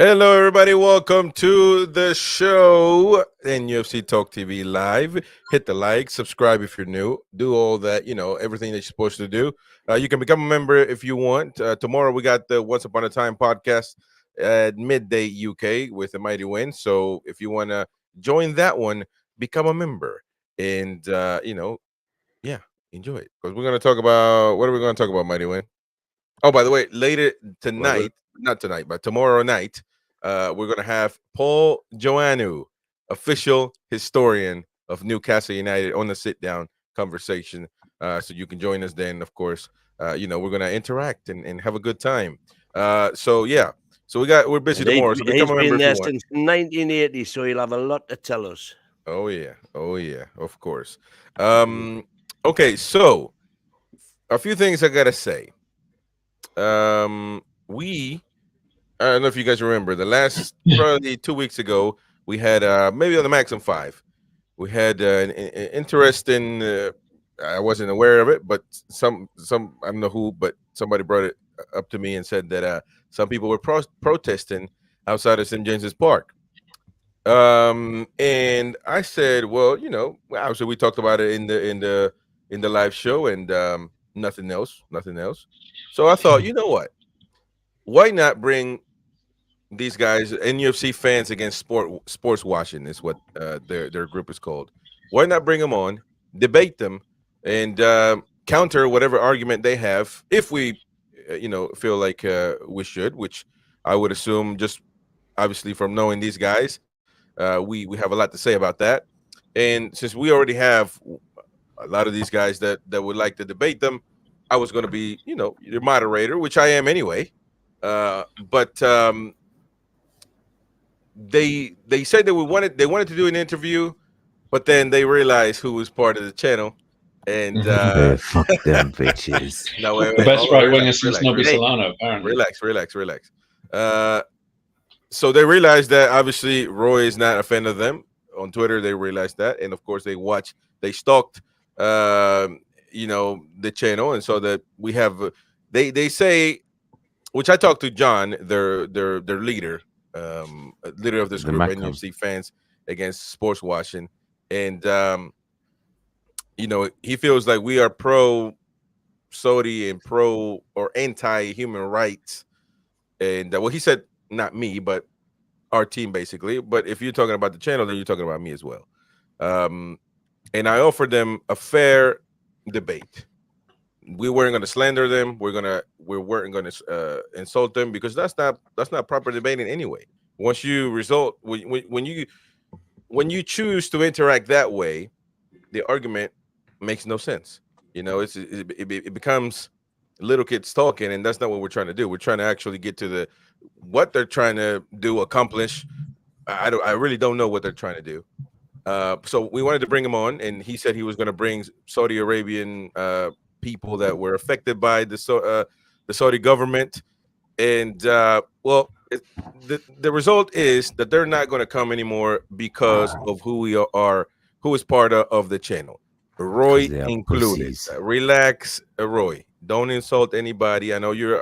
Hello, everybody. Welcome to the show, NUFC Talk TV Live. Hit the like, subscribe if you're new. Do all that, everything that you're supposed to do. You can become a member if you want. Tomorrow, we got the Once Upon a Time podcast at midday UK with the Mighty Win. So if you want to join that one, become a member. And, yeah, enjoy it. Because we're going to talk about, what are we going to talk about, Mighty Win? Oh, by the way, later tonight, not tonight, but tomorrow night, we're going to have Paul Joannou, official historian of Newcastle United, on the sit-down conversation. So you can join us then, of course. We're going to interact and have a good time. Yeah. So we're busy tomorrow. So become a member been if there you want. since 1980, so he'll have a lot to tell us. Oh yeah, of course. Okay, so a few things I gotta say. I don't know if you guys remember the last probably 2 weeks ago, we had maybe on the Maxim 5, we had an interesting. I wasn't aware of it, but some I don't know who, but somebody brought it up to me and said that some people were protesting outside of St. James's Park. And I said, well, obviously we talked about it in the live show, and nothing else. So I thought, you know what? Why not bring these guys, NUFC fans against sports washing is what their group is called. Why not bring them on, debate them, and counter whatever argument they have, if we, feel like we should, which I would assume, just obviously from knowing these guys, we have a lot to say about that. And since we already have a lot of these guys that would like to debate them, I was going to be, your moderator, which I am anyway. But they said that they wanted to do an interview, but then they realized who was part of the channel, and fuck them bitches. no, wait, The best hold on, right winger since Nobby Hey. Solano, apparently. relax. So they realized that obviously Roy is not a fan of them on Twitter. They realized that, and of course they stalked, the channel, and so that we have, they say, which I talked to John, their leader, leader of this The group, Macam. NUFC fans against sports washing, and he feels like we are pro Saudi and pro or anti human rights, and well, he said not me, but our team basically. But if you're talking about the channel, then you're talking about me as well. And I offered them a fair debate. We weren't going to slander them. We weren't going to insult them, because that's not proper debating anyway. Once you when you choose to interact that way, the argument makes no sense. It becomes little kids talking, and that's not what we're trying to do. We're trying to actually get to what they're trying to accomplish. I really don't know what they're trying to do. So we wanted to bring him on, and he said he was going to bring Saudi Arabian people that were affected by the Saudi government, and the result is that they're not going to come anymore because of who we are, who is part of the channel, Roy They are included. pussies. Relax, Roy. Don't insult anybody. I know you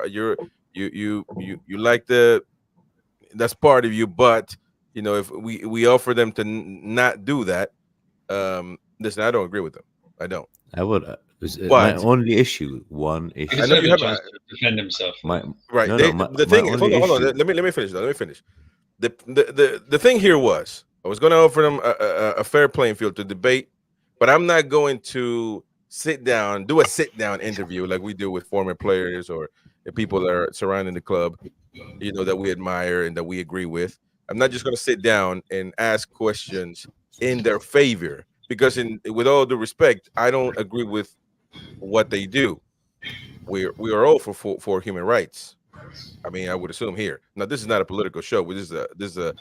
like that's part of you, but if we offer them to not do that, listen, I don't agree with them. I don't. I would. My But- only issue, one issue. He I know deserves you a have chance to defend himself. Right. No, The my thing. only Hold on. issue- Let me finish. Let me finish. The thing here was, I was going to offer them a fair playing field to debate, but I'm not going to do a sit down interview like we do with former players or the people that are surrounding the club, that we admire and that we agree with. I'm not just going to sit down and ask questions in their favor, because with all due respect, I don't agree with what they do. We are all for human rights. I mean, I would assume here. Now, this is not a political show. This is a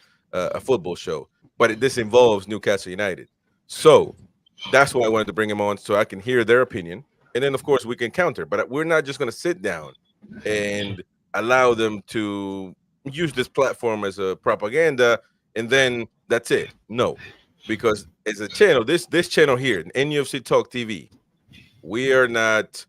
football show, but this involves Newcastle United. So that's why I wanted to bring him on, so I can hear their opinion, and then of course we can counter. But we're not just going to sit down and allow them to use this platform as a propaganda, and then that's it. No, because as a channel, this channel here, NUFC Talk TV, we are not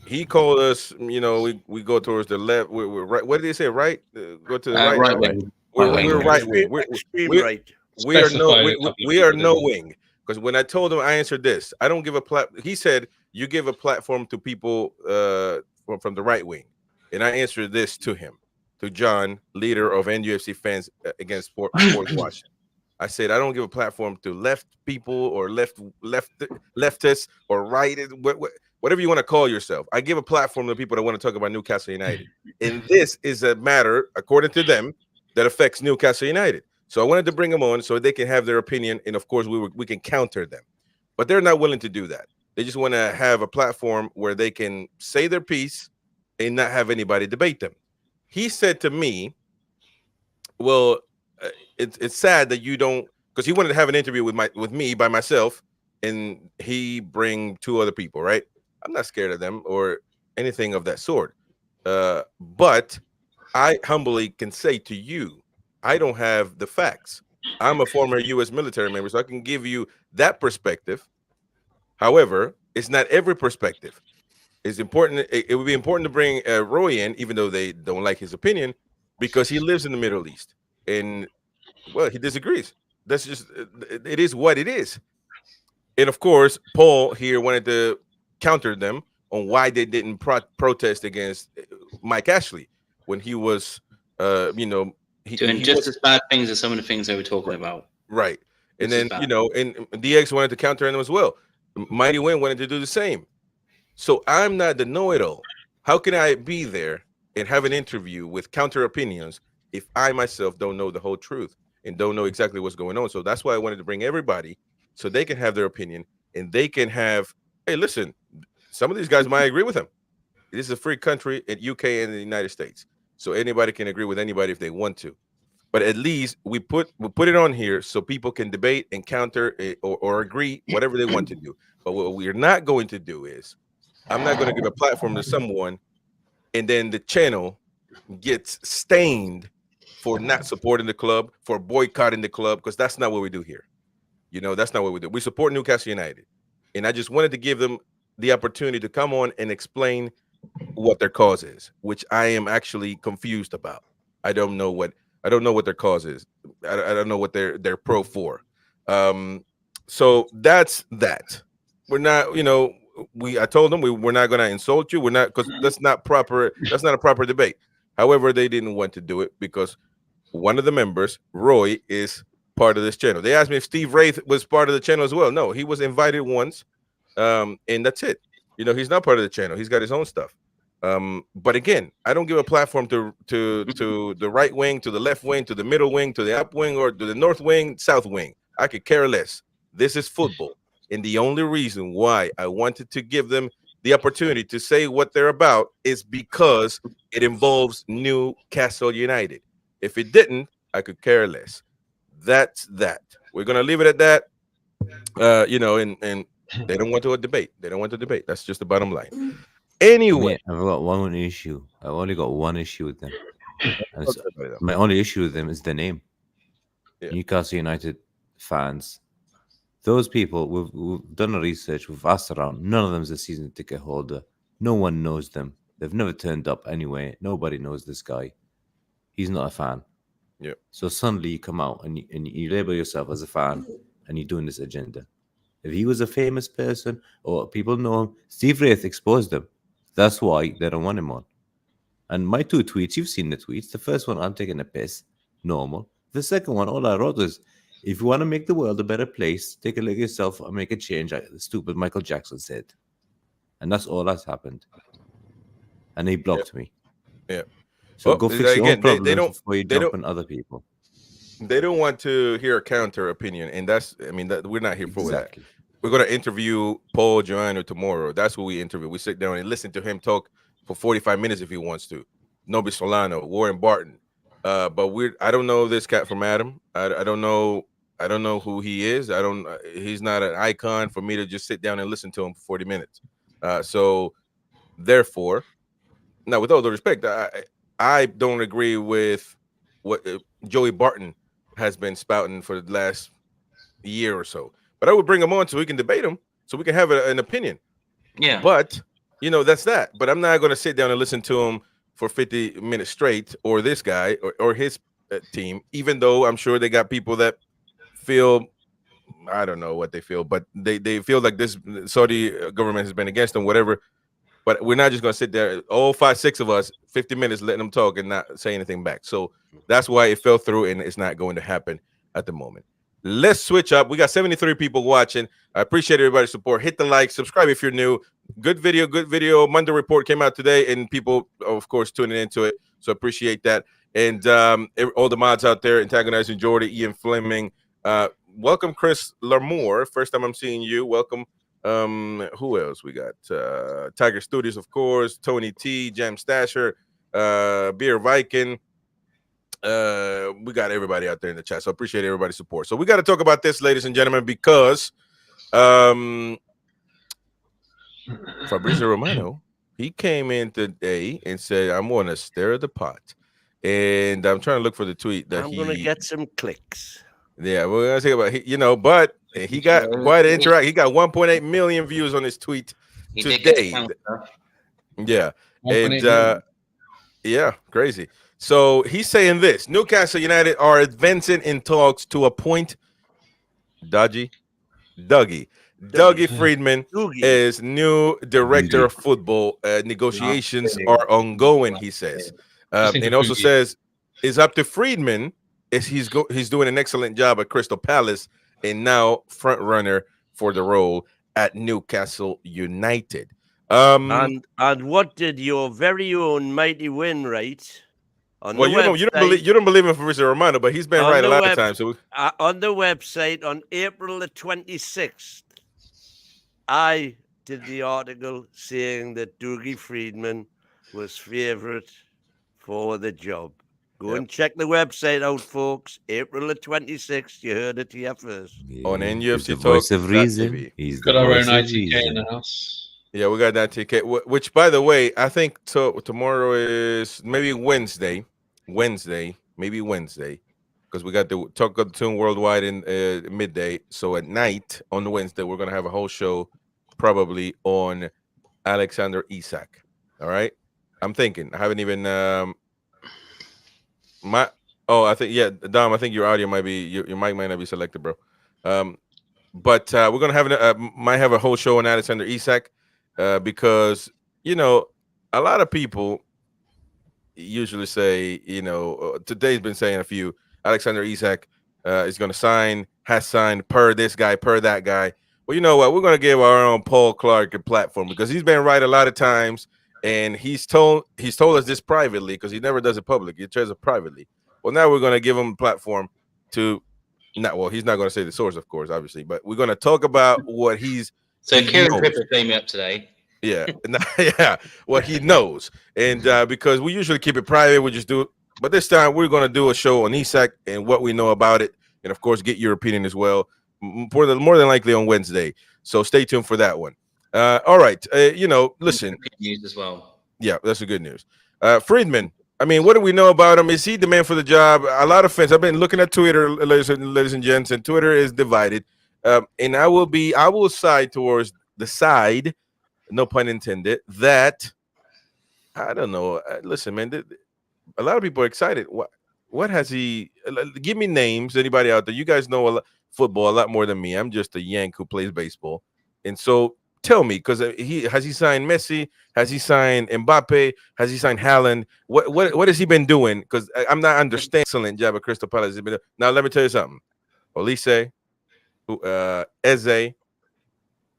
he called us. You know, we go towards the left. We're right. What did they say? Right? Go to the right. Right wing. We're right wing. Extreme We're right. we are no Specified a couple of we are people, no didn't wing. Because when I told him, I answered this. I don't give a he said you give a platform to people from the right wing, and I answered this to him, to John, leader of NUFC fans against sports washing. I said I don't give a platform to left people or leftists or right, whatever you want to call yourself. I give a platform to people that want to talk about Newcastle United, and this is a matter, according to them, that affects Newcastle United. So I wanted to bring them on so they can have their opinion, and of course we can counter them. But they're not willing to do that. They just want to have a platform where they can say their piece and not have anybody debate them. He said to me, "Well, it's sad that you don't," because he wanted to have an interview with me by myself, and he bring 2 other people. Right? I'm not scared of them or anything of that sort. But I humbly can say to you, I don't have the facts. I'm a former U.S. military member, so I can give you that perspective. However, it's not every perspective. It's important. It would be important to bring Roy in, even though they don't like his opinion, because he lives in the Middle East, and well, he disagrees. That's just it is what it is. And of course, Paul here wanted to counter them on why they didn't protest against Mike Ashley when he was, doing just as bad things as some of the things they were talking about. Right. And then, and DX wanted to counter them as well. Mighty Win wanted to do the same. So I'm not the know-it-all. How can I be there and have an interview with counter opinions if I myself don't know the whole truth and don't know exactly what's going on? So that's why I wanted to bring everybody so they can have their opinion and they can have, hey, listen, some of these guys might agree with him. This is a free country in UK and the United States. So anybody can agree with anybody if they want to. But at least we put it on here so people can debate and counter or agree, whatever they want to do. But what we're not going to do is, I'm not going to give a platform to someone and then the channel gets stained for not supporting the club, for boycotting the club, because that's not what we do here. That's not what we do. We support Newcastle United. And I just wanted to give them the opportunity to come on and explain what their cause is, which I am actually confused about. I don't know what their cause is. I don't know what they're pro for. So that's that. We're not, I told them we're not going to insult you. We're not, because that's not proper. That's not a proper debate. However, they didn't want to do it because one of the members, Roy, is part of this channel. They asked me if Steve Wraith was part of the channel as well. No, he was invited once, and that's it. He's not part of the channel. He's got his own stuff. But again, I don't give a platform to the right wing, to the left wing, to the middle wing, to the up wing, or to the north wing, south wing. I could care less. This is football. And the only reason why I wanted to give them the opportunity to say what they're about is because it involves Newcastle United. If it didn't, I could care less. That's that. We're going to leave it at that. And they don't want to debate. They don't want to debate. That's just the bottom line. Anyway, I've got one issue. I've only got one issue with them. My only issue with them is the name. Yeah. Newcastle United fans. Those people, we've done the research, we've asked around. None of them is a season ticket holder. No one knows them. They've never turned up anyway. Nobody knows this guy. He's not a fan. Yeah. So suddenly you come out and you label yourself as a fan and you're doing this agenda. If he was a famous person or people know him, Steve Wraith exposed them. That's why they don't want him on. And my 2 tweets, you've seen the tweets. The first one, I'm taking a piss. Normal. The second one, all I wrote is, if you want to make the world a better place, take a look at yourself and make a change, like the stupid Michael Jackson said. And that's all that's happened. And he blocked me. Yeah. So go fix your own problems before you jump on other people. They don't want to hear a counter opinion. And we're not here for that. We're going to interview Paul Joanno tomorrow. That's who we interview. We sit down and listen to him talk for 45 minutes if he wants to. Nobi Solano, Warren Barton. But I don't know this cat from Adam. I don't know who he is. He's not an icon for me to just sit down and listen to him for 40 minutes. So therefore, now with all due respect, I don't agree with what Joey Barton has been spouting for the last year or so. But I would bring him on so we can debate him, so we can have an opinion. Yeah. But you know, that's that. But I'm not going to sit down and listen to him for 50 minutes straight, or this guy or his team, even though I'm sure they got people that feel, I don't know what they feel, but they feel like this Saudi government has been against them, whatever. But we're not just going to sit there, all 5, 6 of us, 50 minutes letting them talk and not say anything back. So that's why it fell through, and it's not going to happen at the moment. Let's switch up. We got 73 people watching. I appreciate everybody's support. Hit the like, subscribe if you're new. Good video, good video. Monday report came out today, and people, of course, tuning into it. So appreciate that. And all the mods out there, antagonizing Jordy, Ian Fleming. Welcome, Chris Larmour. First time I'm seeing you. Welcome. Who else we got? Tiger Studios, of course. Tony T, Jam Stasher, Beer Viking. We got everybody out there in the chat, so appreciate everybody's support. So we got to talk about this, ladies and gentlemen, because Fabrizio Romano, he came in today and said, I'm going to stir the pot. And I'm trying to look for the tweet that I'm going to get some clicks. Yeah, we're going to say about, you know, but he got quite an interact. He got 1.8 million views on his tweet today. Yeah. And yeah, crazy. So he's saying this: Newcastle United are advancing in talks to appoint Dougie Freedman as new director of football. Negotiations are ongoing, he says. And also says it's up to Freedman as he's doing an excellent job at Crystal Palace and now front runner for the role at Newcastle United. And what did your very own Mighty Win write? Well, you don't believe in Fabrizio Romano, but he's been right a lot of times. So on the website on April the 26th, I did the article saying that Dougie Freedman was favourite for the job. Go and check the website out, folks. April the 26th. You heard it here first. Yeah, on NUFC the voice of reason. He's the voice of reason. in the house. Yeah, we got that ticket. Which, by the way, I think tomorrow is maybe Wednesday, because we got the Talk of the Tune Worldwide in midday. So at night on the Wednesday, we're gonna have a whole show, probably on Alexander Isak. All right, I'm thinking. I haven't even I think Dom. I think your audio might be your mic might not be selected, bro. But we're gonna have might have a whole show on Alexander Isak. Because, you know, a lot of people usually say, you know, today's been saying a few, Alexander Isak is going to has signed per this guy, per that guy. Well, you know what? We're going to give our own Paul Clark a platform because he's been right a lot of times. And he's told us this privately because he never does it publicly. He tells it privately. Well, now we're going to give him a platform to he's not going to say the source, of course, obviously, but we're going to talk about what he's. So Kieran Tripper came up today. Yeah, yeah, what he knows, and because we usually keep it private, we just do it. But this time we're going to do a show on Isak and what we know about it, and of course get your opinion as well. More than likely on Wednesday, so stay tuned for that one. All right, you know, listen. Good news as well. Yeah, that's the good news. Freedman. I mean, what do we know about him? Is he the man for the job? A lot of fans. I've been looking at Twitter, ladies and gents, and Twitter is divided. And I will side towards the side, no pun intended, that I don't know. Listen, man, a lot of people are excited. What has he? Give me names. Anybody out there? You guys know football a lot more than me. I'm just a Yank who plays baseball, and so tell me, because has he signed Messi? Has he signed Mbappe? Has he signed Haaland? What has he been doing? Because I'm not understanding. Excellent job at Crystal Palace. Now let me tell you something. Olise, Eze,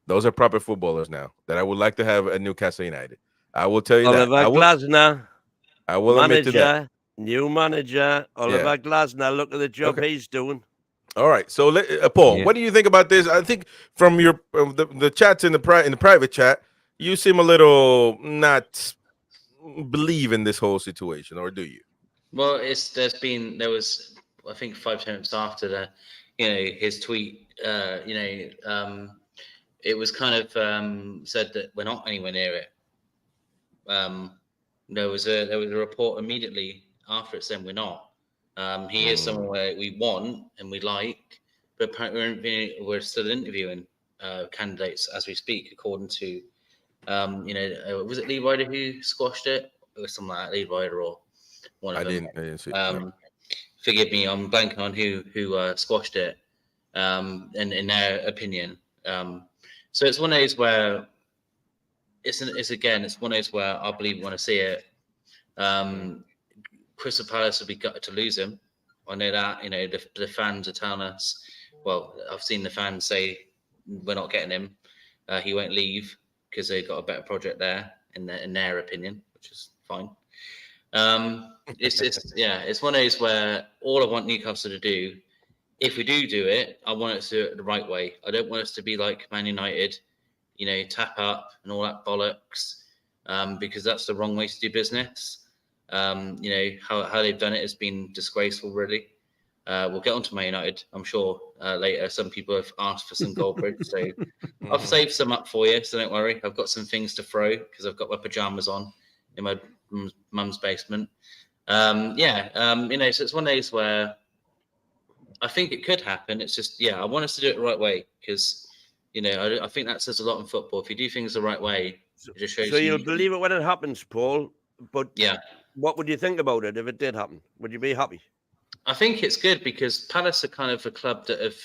those are proper footballers now that I would like to have at Newcastle United. I will tell you Oliver Glasner, I will admit to that. New manager, Oliver Glasner. Look at the job he's doing. All right, so Paul, what do you think about this? I think from your the chats in the private chat, you seem a little not believe in this whole situation, or do you? Well, there was I think 5 minutes after his tweet, it was kind of said that we're not anywhere near it. There was a report immediately after it saying we're not. He is someone where we want and we like, but apparently we're still interviewing candidates as we speak, according to Was it Lee Ryder who squashed it, or something like that? Lee Ryder or one of them. I didn't see. No. Forgive me, I'm blanking on who squashed it. In their opinion. So it's one of those where it's one of those where I believe we want to see it. Crystal Palace would be gutted to lose him. I know that. The fans are telling us. Well, I've seen the fans say we're not getting him. He won't leave because they've got a better project there in their opinion, which is fine. It's one of those where all I want Newcastle to do, if we do it, I want us to do it the right way. I don't want us to be like Man United, tap up and all that bollocks, because that's the wrong way to do business. How they've done it has been disgraceful, really. We'll get on to Man United, I'm sure, later. Some people have asked for some Goldbridge, so I've saved some up for you, so don't worry. I've got some things to throw because I've got my pajamas on in my mum's basement. So it's one of those where I think it could happen. It's just, I want us to do it the right way because, I think that says a lot in football. If you do things the right way, it just shows. So you'll believe it when it happens, Paul. But yeah, what would you think about it if it did happen? Would you be happy? I think it's good because Palace are kind of a club that have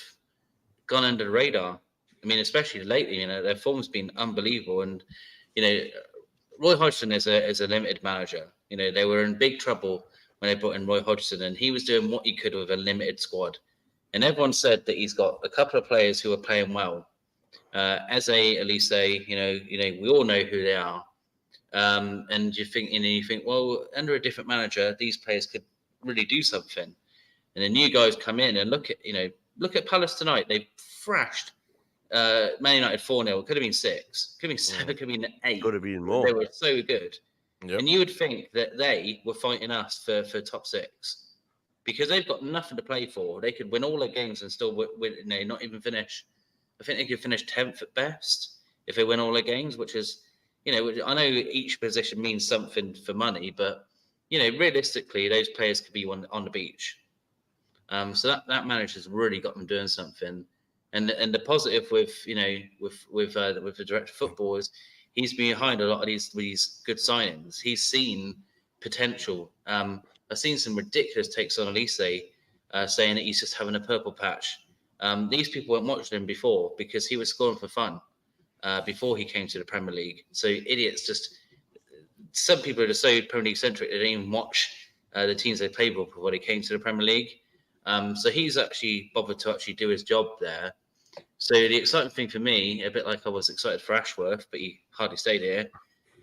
gone under the radar. I mean, especially lately, their form's been unbelievable. And, Roy Hodgson is a limited manager. They were in big trouble when they brought in Roy Hodgson, and he was doing what he could with a limited squad. And everyone said that he's got a couple of players who are playing well. Eze, Elise, we all know who they are. And you think, well, under a different manager, these players could really do something. And the new guys come in and look at Palace tonight. They thrashed Man United 4-0. It could have been 6, could have been 7, could have been 8. Could have been more. They were so good. Yep. And you would think that they were fighting us for top 6 because they've got nothing to play for. They could win all their games and still win, not even finish. I think they could finish 10th at best if they win all their games, which is, I know each position means something for money, but, realistically, those players could be on the beach. So that manager's really got them doing something. And the positive with the director of football is he's behind a lot of these good signings. He's seen potential. I've seen some ridiculous takes on Elise saying that he's just having a purple patch. These people weren't watching him before because he was scoring for fun before he came to the Premier League. So idiots some people are just so Premier League centric they didn't even watch the teams they played with before they came to the Premier League. So he's actually bothered to actually do his job there. So the exciting thing for me, a bit like I was excited for Ashworth, but he hardly stayed here,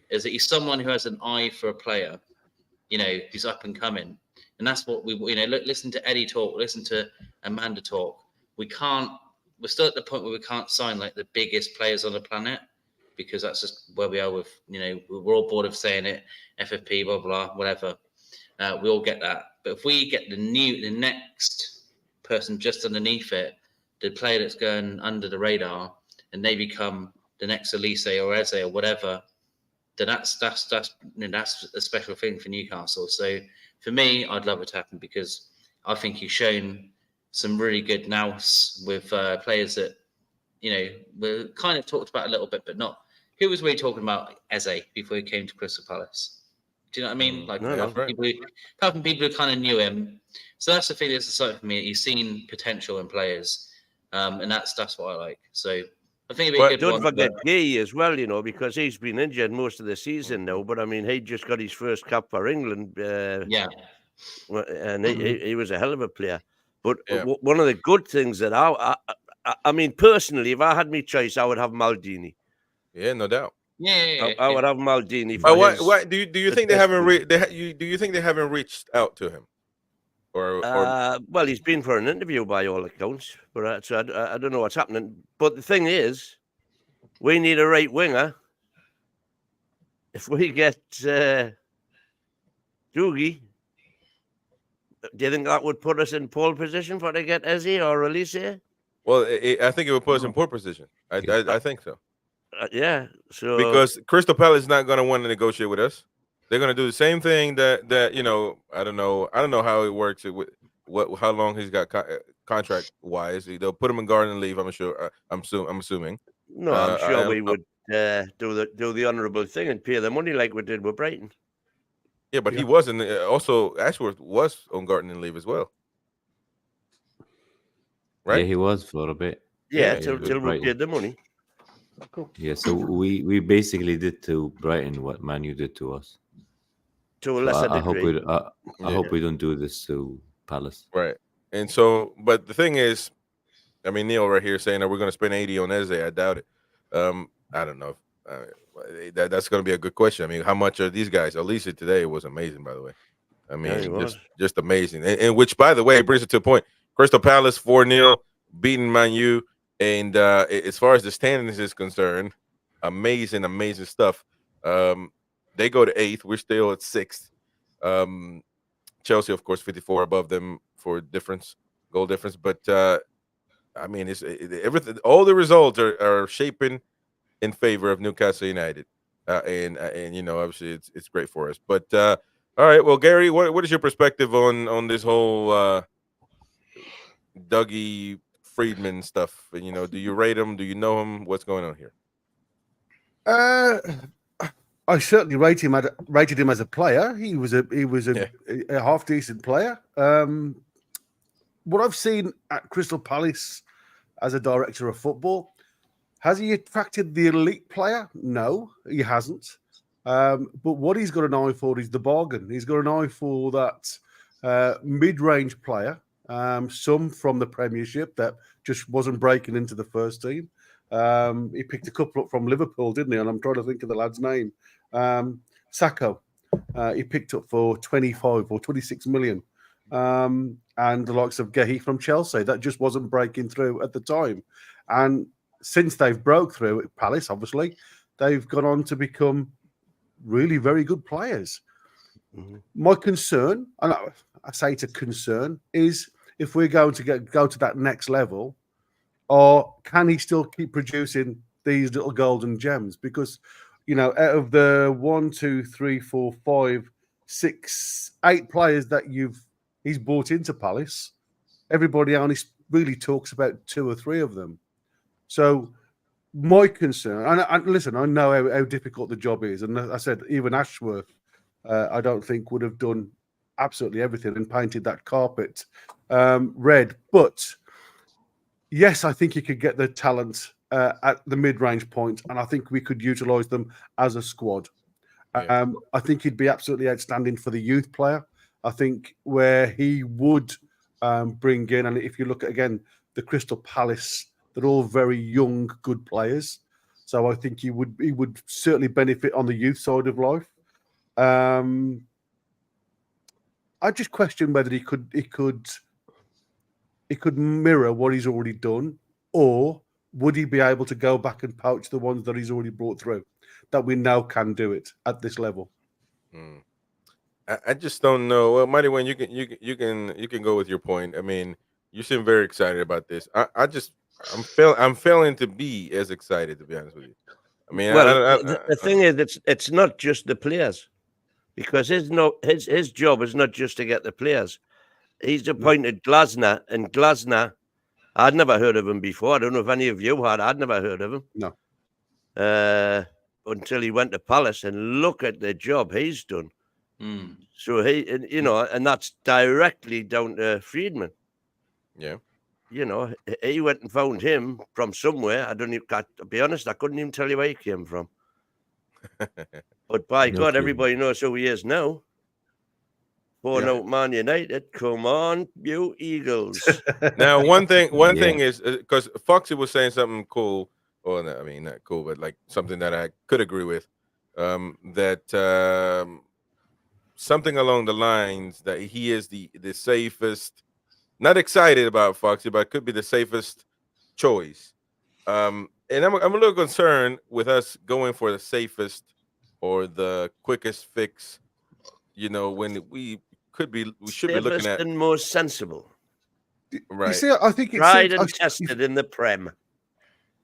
is that he's someone who has an eye for a player, who's up and coming. And that's what listen to Eddie talk, listen to Amanda talk. We're still at the point where we can't sign like the biggest players on the planet because that's just where we are with, we're all bored of saying it, FFP, blah, blah, whatever. We all get that. But if we get the next person just underneath it, the player that's going under the radar, and they become the next Elise or Eze or whatever, then that's a special thing for Newcastle. So for me, I'd love it to happen because I think he's shown some really good nous with players that, were kind of talked about a little bit, but not. Who was really talking about Eze before he came to Crystal Palace? Do you know what I mean? Like, apart from people who kind of knew him. So that's the thing that's exciting for me. He's seen potential in players. And that's what I like. So I think it'd be a good one. Don't forget Gay as well, because he's been injured most of the season now. But I mean, he just got his first cap for England. And he was a hell of a player. But one of the good things that I mean, personally, if I had my choice, I would have Maldini. Yeah, no doubt. I would have Maldini. Why do you think they haven't do you think they haven't reached out to him? Or well, he's been for an interview by all accounts, but I don't know what's happening. But the thing is, we need a right winger. If we get Dougie, do you think that would put us in pole position for to get Eze or Elise? Well, I think it would put us in pole position. I think so. Yeah. So because Crystal Palace is not going to want to negotiate with us. They're going to do the same thing that I don't know how it works with how long he's got contract wise. They'll put him in garden leave. I'm assuming. No, I'm sure we would do the honourable thing and pay the money like we did with Brighton. Yeah, but he wasn't. Also, Ashworth was on gardening leave as well, right? Yeah, he was for a bit. Yeah, Yeah, till we Brighton. paid the money. Yeah, so we basically did to Brighton what Man U did to us. To a So lesser I hope degree. I hope we don't do this to Palace. Right. And so, but the thing is, I mean, Neil right here saying that we're going to spend 80 on Eze. I doubt it. I don't know. That's going to be a good question. I mean, how much are these guys? Alicia today was amazing, by the way. I mean, just amazing. And which, by the way, brings it to a point. Crystal Palace 4-0, beating Man U. And as far as the standings is concerned, amazing stuff. They go to 8th. We're still at 6th. Chelsea, of course, 54 above them for goal difference. But I mean, it's everything. All the results are shaping in favor of Newcastle United, and you know, obviously, it's great for us. But all right, well, Gary, what is your perspective on this whole Dougie Freedman stuff? And you know, do you rate him? Do you know him? What's going on here? I certainly rated him as a player. He was a half decent player. What I've seen at Crystal Palace as a director of football, has he attracted the elite player? No, he hasn't. But what he's got an eye for is the bargain. He's got an eye for that mid-range player, some from the Premiership that just wasn't breaking into the first team. He picked a couple up from Liverpool, didn't he? And I'm trying to think of the lad's name. Sacco. He picked up for 25 or 26 million. And the likes of Gehi from Chelsea, that just wasn't breaking through at the time. And since they've broke through at Palace, obviously, they've gone on to become really very good players. Mm-hmm. My concern, and I say it's a concern, is if we're going to go to that next level, or can he still keep producing these little golden gems? Because, you know, out of the 1, 2, 3, 4, 5, 6, 8 players that he's brought into Palace, everybody only really talks about 2 or 3 of them. So my concern, and listen, I know how difficult the job is. And I said, even Ashworth, I don't think would have done absolutely everything and painted that carpet red. But yes, I think he could get the talent at the mid-range point, and I think we could utilise them as a squad. Yeah. I think he'd be absolutely outstanding for the youth player. I think where he would bring in, and if you look at, again, the Crystal Palace, they're all very young, good players. So I think he would certainly benefit on the youth side of life. I just question whether he could mirror what he's already done, or would he be able to go back and poach the ones that he's already brought through that we now can do it at this level? I just don't know. Well, Mighty Wayne, you can go with your point. I mean, you seem very excited about this. I'm failing to be as excited, to be honest with you. I mean, well, the thing is, it's not just the players, because his job is not just to get the players. He's appointed Glasner, and Glasner, I'd never heard of him before. I don't know if any of you had. I'd never heard of him. No. Until he went to Palace, and look at the job he's done. So and that's directly down to Freedman. Yeah. You know, he went and found him from somewhere. I don't even, to be honest, I couldn't even tell you where he came from. But by God, everybody knows who he is now. Born out Man United. Come on, you Eagles. Now, one thing is, because Foxy was saying something cool, or I mean, not cool, but like something that I could agree with, that something along the lines that he is the safest. Not excited about Foxy, but could be the safest choice. And I'm a little concerned with us going for the safest or the quickest fix. You know, when we should be looking at and most sensible. Right. You see, I think it's tried and tested in the Prem.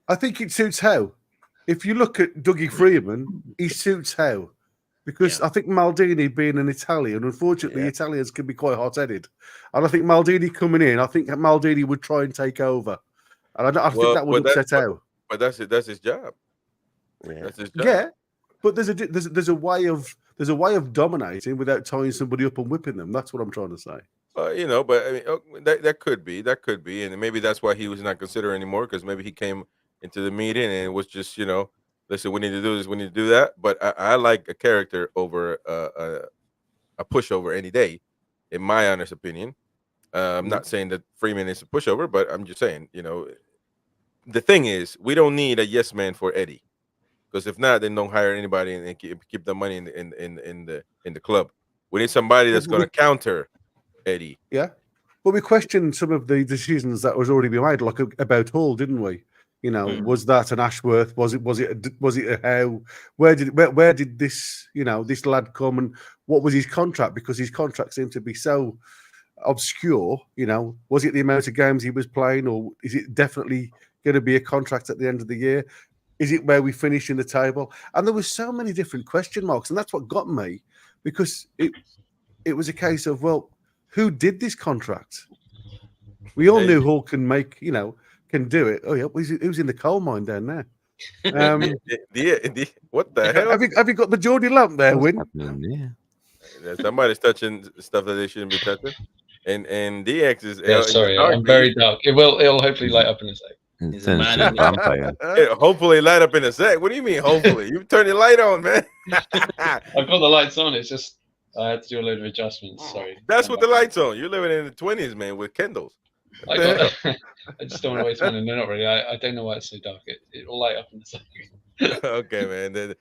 I think it suits Howe. If you look at Dougie Freedman, he suits Howe. Because I think Maldini, being an Italian, unfortunately, Italians can be quite hot-headed. And I think Maldini coming in, I think Maldini would try and take over. And I think that would upset Howe. But that's his job. Yeah. That's his job. Yeah, but there's a way of dominating without tying somebody up and whipping them. That's what I'm trying to say. You know, but I mean, that could be, and maybe that's why he was not considered anymore, because maybe he came into the meeting and it was just, listen, we need to do this, we need to do that. But I like a character over a pushover any day, in my honest opinion. I'm not saying that Freeman is a pushover, but I'm just saying, the thing is, we don't need a yes man for Eddie, because if not, then don't hire anybody and keep the money in the club. We need somebody that's going to counter Eddie. Yeah, but we questioned some of the decisions that was already been made, like about Hall, didn't we? Was that an Ashworth? Was it a how? Where did this this lad come, and what was his contract? Because his contract seemed to be so obscure. Was it the amount of games he was playing, or is it definitely going to be a contract at the end of the year? Is it where we finish in the table? And there were so many different question marks, and that's what got me, because it was a case of, well, who did this contract? We all knew Hall can make, can do it. Oh yeah, who's in the coal mine down there? What the hell? Have you got the Geordie lamp there, Win? Somebody's touching stuff that they shouldn't be touching, and DX is. Yeah, sorry, I'm very dark. It'll hopefully light up in a sec. He's a man. Vampire. Hopefully light up in a sec. What do you mean? Hopefully, you turn your light on, man. I've got the lights on. It's just I had to do a load of adjustments. Sorry. That's what the lights on. You're living in the 20s, man, with candles. I just don't want to waste money. No, not really. I don't know why it's so dark. It'll light up in a second. Okay, man. Then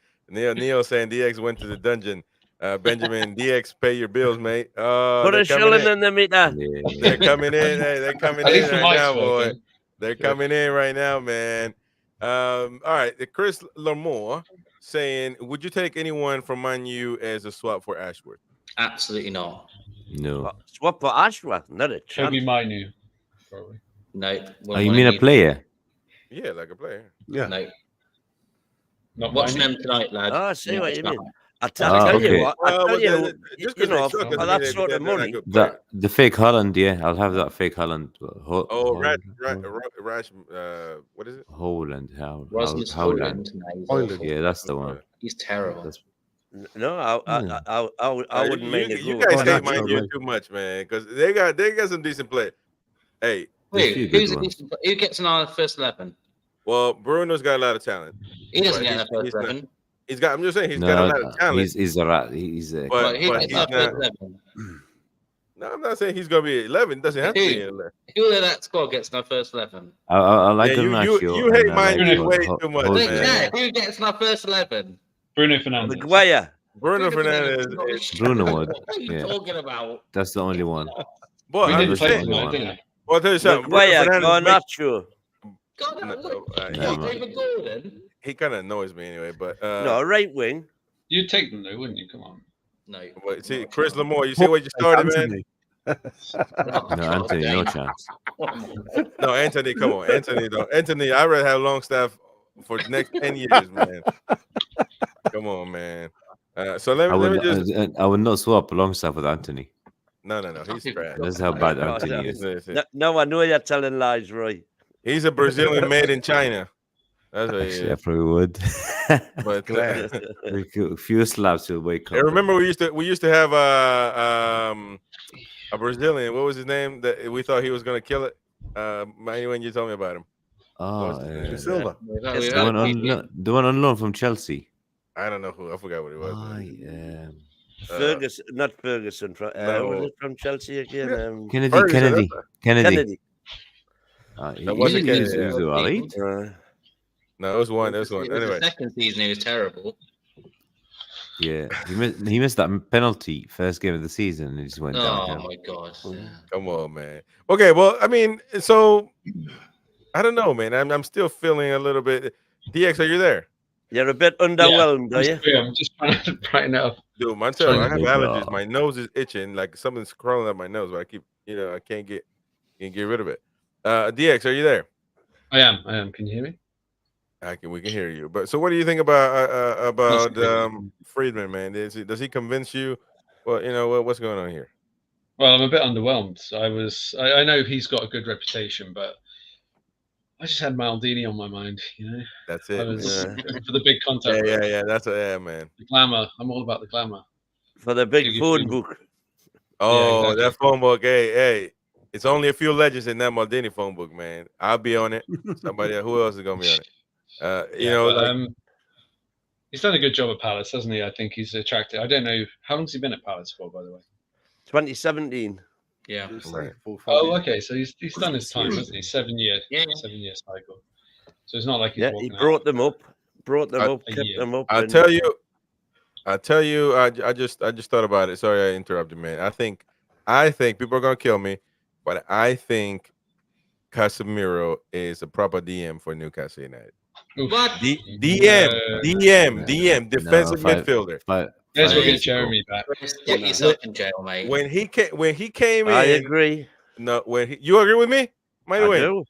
Neo saying DX went to the dungeon. Benjamin, DX, pay your bills, mate. Put a shilling in the meter. They're coming in. Hey, they're coming in right now, boy. They're coming in right now, man. All right. Chris Lamore saying, would you take anyone from Man U as a swap for Ashworth? Absolutely not. No. Swap for Ashworth? Not a chance. It'll be my new, probably. No. Oh, you mean a player? Yeah, like a player. Yeah. No. Not Watching mine. them tonight, lad. Oh, I see what you mean. Ah, I tell you okay. what, I tell you, just you 'cause know, they suck for doesn't that mean sort they're of not money. good players. The fake Holland, yeah, I'll have that fake Holland. Rash, what is it? Holland, Rasmus Howland. Howland. Yeah, that's the one. He's terrible. That's- No, I wouldn't mind a You go. guys Oh, hate that's Man not U good. too much, man, because they got some decent play. Hey, There's a few good ones. Who gets in our first 11? well, Bruno's got a lot of talent. He doesn't But get in our first he's not- 11. He's got. I'm just saying, he's got a lot of talent. He's a rat. He's a. But Who gets he's in our first not. 11? No, I'm not saying he's gonna be 11. Doesn't have to be 11. Who in that squad gets in our first 11? I like Yeah, you hate Man U way too much, Wait, man. yeah, who gets in our first 11? Bruno Fernandes. Maguire. Bruno Fernandes. Bruno would. What are you Yeah. talking about? That's the only one. Boy, We I'm didn't just play saying. tonight, didn't we? Well, I'll tell you something. Bruno Maguire, Fernandes makes- Garnacho. God, No, look, David Gordon. he kind of annoys me anyway. But No, right wing. You'd take them though, wouldn't you? Come on. No. but see, Chris Lamore, you see what you started, man. No, Anthony, no chance. No, Anthony, come on, Anthony. Don't. Anthony, I'd rather have Longstaff for the next 10 years, man. Come on, man. So let me just. I would not swap Longstaff with Anthony. No, he's trash. That's how bad Oh, Anthony is. No, I know you're telling lies, Roy. He's a Brazilian made in China. That's what he Actually, I is. probably would. But A few slaps will wake I up. remember we used to have a Brazilian. What was his name? That we thought he was gonna kill it. When you told me about him, Oh, Silva. the one on loan from Chelsea. I don't know who. I forgot what it was. Oh, yeah. Ferguson, not Ferguson. From No. was it from Chelsea again? Kennedy. Ferguson, Kennedy. That wasn't he was Kennedy, all right. No, it was one. It was one. Anyway, The second season, he was terrible. Yeah, he missed that penalty first game of the season and he just went Oh downhill. my god. Yeah. come on, man. Okay, well, I mean, so I don't know, man. I'm still feeling a little bit. DX, are you there? You're a bit underwhelmed, are you? I'm just trying to brighten it up. Dude, myself, I have Yeah. allergies. My nose is itching, like something's crawling up my nose, but I keep, I can't get rid of it. DX, are you there? I am. Can you hear me? We can hear you. But so, what do you think about Freedman, man? Does he convince you? Well, what's going on here? Well, I'm a bit underwhelmed. I know he's got a good reputation, but I just had Maldini on my mind. That's I it. was man. for the big contact. Yeah. That's man. The glamour. I'm all about the glamour. For the big Dougie phone Freedman. book. Oh, exactly. that phone book. Hey. It's only a few legends in that Maldini phone book, man. I'll be on it. Somebody who else is gonna be on it? He's done a good job at Palace, hasn't he? I think he's attractive. I don't know how long's he been at Palace for, by the way. 2017. Yeah. Right. Okay, so he's done his time, hasn't he? 7 year, Yeah. 7 year cycle. So it's not like he's Yeah, he brought them up, kept them up. I tell you, I just thought about it. Sorry, I interrupted, man. I think people are gonna kill me, but I think Casemiro is a proper DM for Newcastle United. What? DM, defensive midfielder. There's what get Jeremy back. Get yourself in jail, mate. When he came in, I agree. No, you agree with me? I do.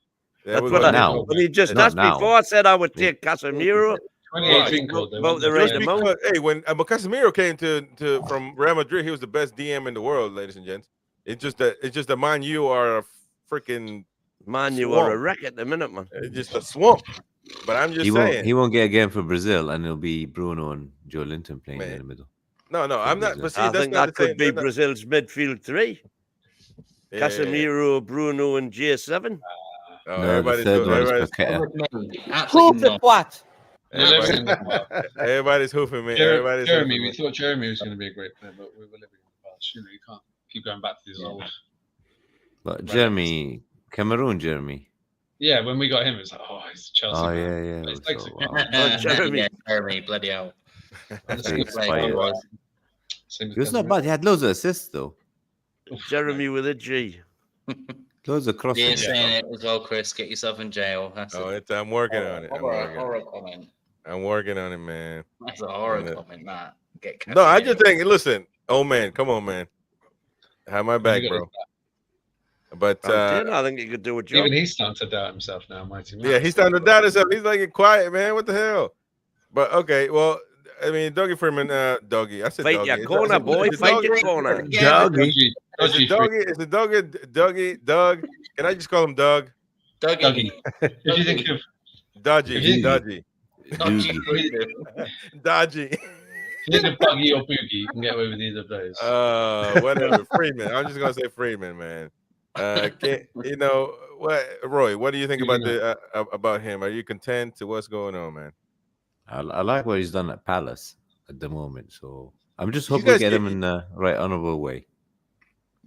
There we That's go. what Now. when he just Not asked now. before, I said I would take Casemiro. 2018 called About the rate of Because, when Casemiro came to from Real Madrid, he was the best DM in the world, ladies and gents. It's just that Man U are a freaking Man, you swamp. are a wreck at the minute, man. It's just a swamp. But I'm just saying. He won't get a game for Brazil, and it'll be Bruno and Joe Linton playing Man. in the middle. No, I'm not. But see, I that's think not that the same. could be Brazil's midfield three. Yeah. Casemiro, Bruno, and J7. Oh, No, the everybody's third one is everybody's, Paqueta. Absolutely not. what? everybody's hoofing me. Everybody's Jeremy, hoofing we me. thought Jeremy was going to be a great player, but we were living in the past. You can't keep going back to these old. But Jeremy, Cameroon Jeremy. Yeah, when we got him, it was like, oh, he's a Chelsea. Oh, man. yeah. His So, legs are wow. Oh, Jeremy. Yeah, Jeremy, bloody hell. That's a He's good player. fire. He was. Same He was not bad. He had loads of assists, though. Jeremy with a G. Loads of crossing. You're saying it as well, Chris. Get yourself in jail. That's I'm working on it. horror comment. I'm working on it, man. That's a horror comment, that. Get No, I just think. Listen, oh man, come on, man. Have my back, bro. But I think he could do a job. Even he's starting to doubt himself now, mighty man. yeah, he's starting to doubt himself. He's like quiet, man. What the hell? But okay, well, I mean, Dougie Freedman, Dougie. I said Fight Dougie. your corner, boy. Fight your corner. Dougie. Is it Dougie? Doug? Can I just call him Doug? Dougie. If you think of Dodgy. Dodgy. Dodgy. if you think of Buggy or Boogie, you can get away with either of those. Whatever. Freeman. I'm just gonna say Freeman, man. What, Roy? What do you think about him? Are you content to what's going on, man? I like what he's done at Palace at the moment. So I'm just You hoping we guys get get- him in the right honourable way.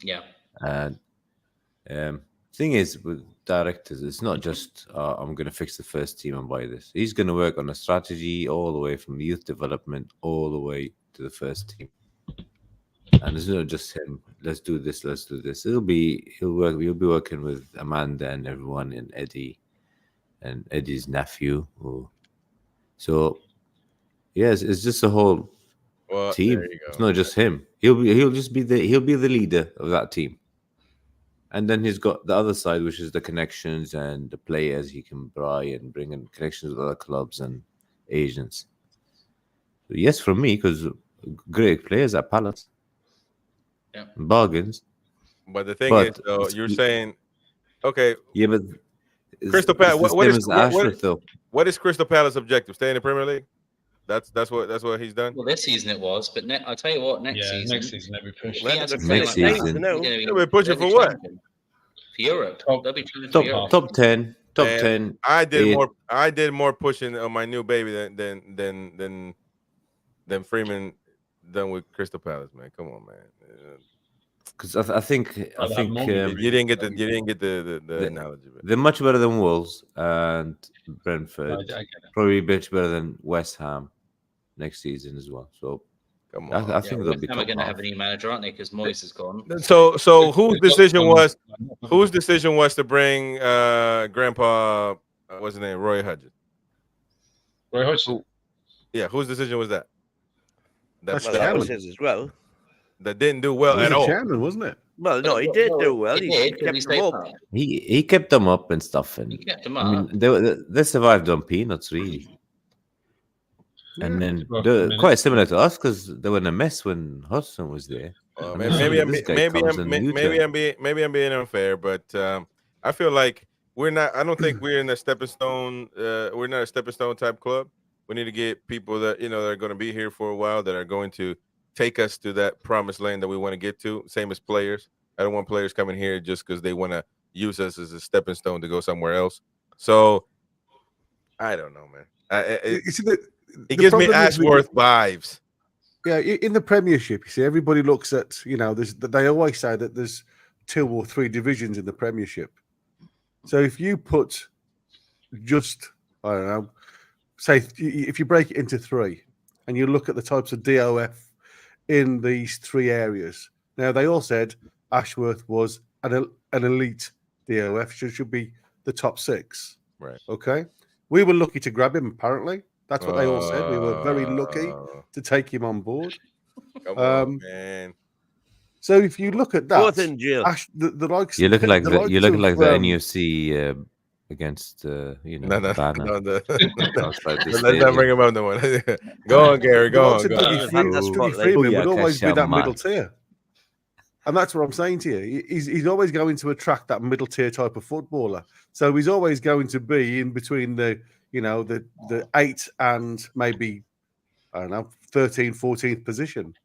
Yeah. And thing is, with directors, it's not just I'm going to fix the first team and buy this. He's going to work on a strategy all the way from youth development all the way to the first team. And it's not just him. Let's do this. Let's do this. He'll be working with Amanda and everyone, and Eddie, and Eddie's nephew. So yes, it's just a whole team. There you go. It's not just him. He'll be the leader of that team. And then he's got the other side, which is the connections and the players he can buy and bring in connections with other clubs and agents. So yes, from me, because great players at Palace. Yeah. Bargains. But the thing is, though, you're saying, okay, Yeah, but Crystal Palace. it's the What same is as Ashworth, though? what is Crystal Palace' objective? Stay in the Premier League. That's what he's done. Well, this season it was, but I'll tell you what, next season they'll be pushing. he has a Next play like that, season. they're gonna They'll be pushing they'll be for what? champion. For Europe. Top- They'll be trying for Europe. Top 10. Top And 10. I did Yeah. more. I did more pushing on my new baby than Freeman done with Crystal Palace, man. Come on, man. Because I think You didn't get the analogy. But they're much better than Wolves and Brentford. I get it. Probably much better than West Ham next season as well. So come on. I think they'll be We're top going to half. have a new manager, aren't they? Because Moyes is gone. So whose decision was to bring Grandpa what's his name, Roy Hodgson? Roy Hodgson. Yeah, whose decision was that? That's Well, that was his as well. That didn't do well He was at the all. chairman, wasn't it? Well, no, he did do well. He He did, 'cause kept he them stayed up. up. He kept them up and stuff, and He kept them I up. mean they survived on peanuts really. And then Well, they're I mean, quite similar to us because they were in a mess when Hodgson was there. Well, I mean, maybe I'm this guy comes in being unfair, but I feel like we're not. I don't think we're in a stepping stone. We're not a stepping stone type club. We need to get people that that are going to be here for a while, that are going to take us to that promised land that we want to get to. Same as players. I don't want players coming here just because they want to use us as a stepping stone to go somewhere else. So I don't know, man. You see, It gives me problem is Ashworth vibes. Yeah, in the Premiership, you see, everybody looks at, they always say that there's 2 or 3 divisions in the Premiership. So if you put just, I don't know, say if you break it into 3 and you look at the types of DOF in these 3 areas. Now, they all said Ashworth was an elite DOF, should be the top 6. Right. Okay. We were lucky to grab him, apparently. That's what they all said. We were very lucky to take him on board. Come on, man. So if you look at that, both in jail. The likes, You're looking like the NUFC NUFC against No, Banner. let's not bring him up no more. Go on, Gary. Go on. Dougie Freedman would always be that middle tier. And that's what I'm saying to you. He's always going to attract that middle tier type of footballer. So he's always going to be in between the 8 and maybe, I don't know, 13th, 14th position.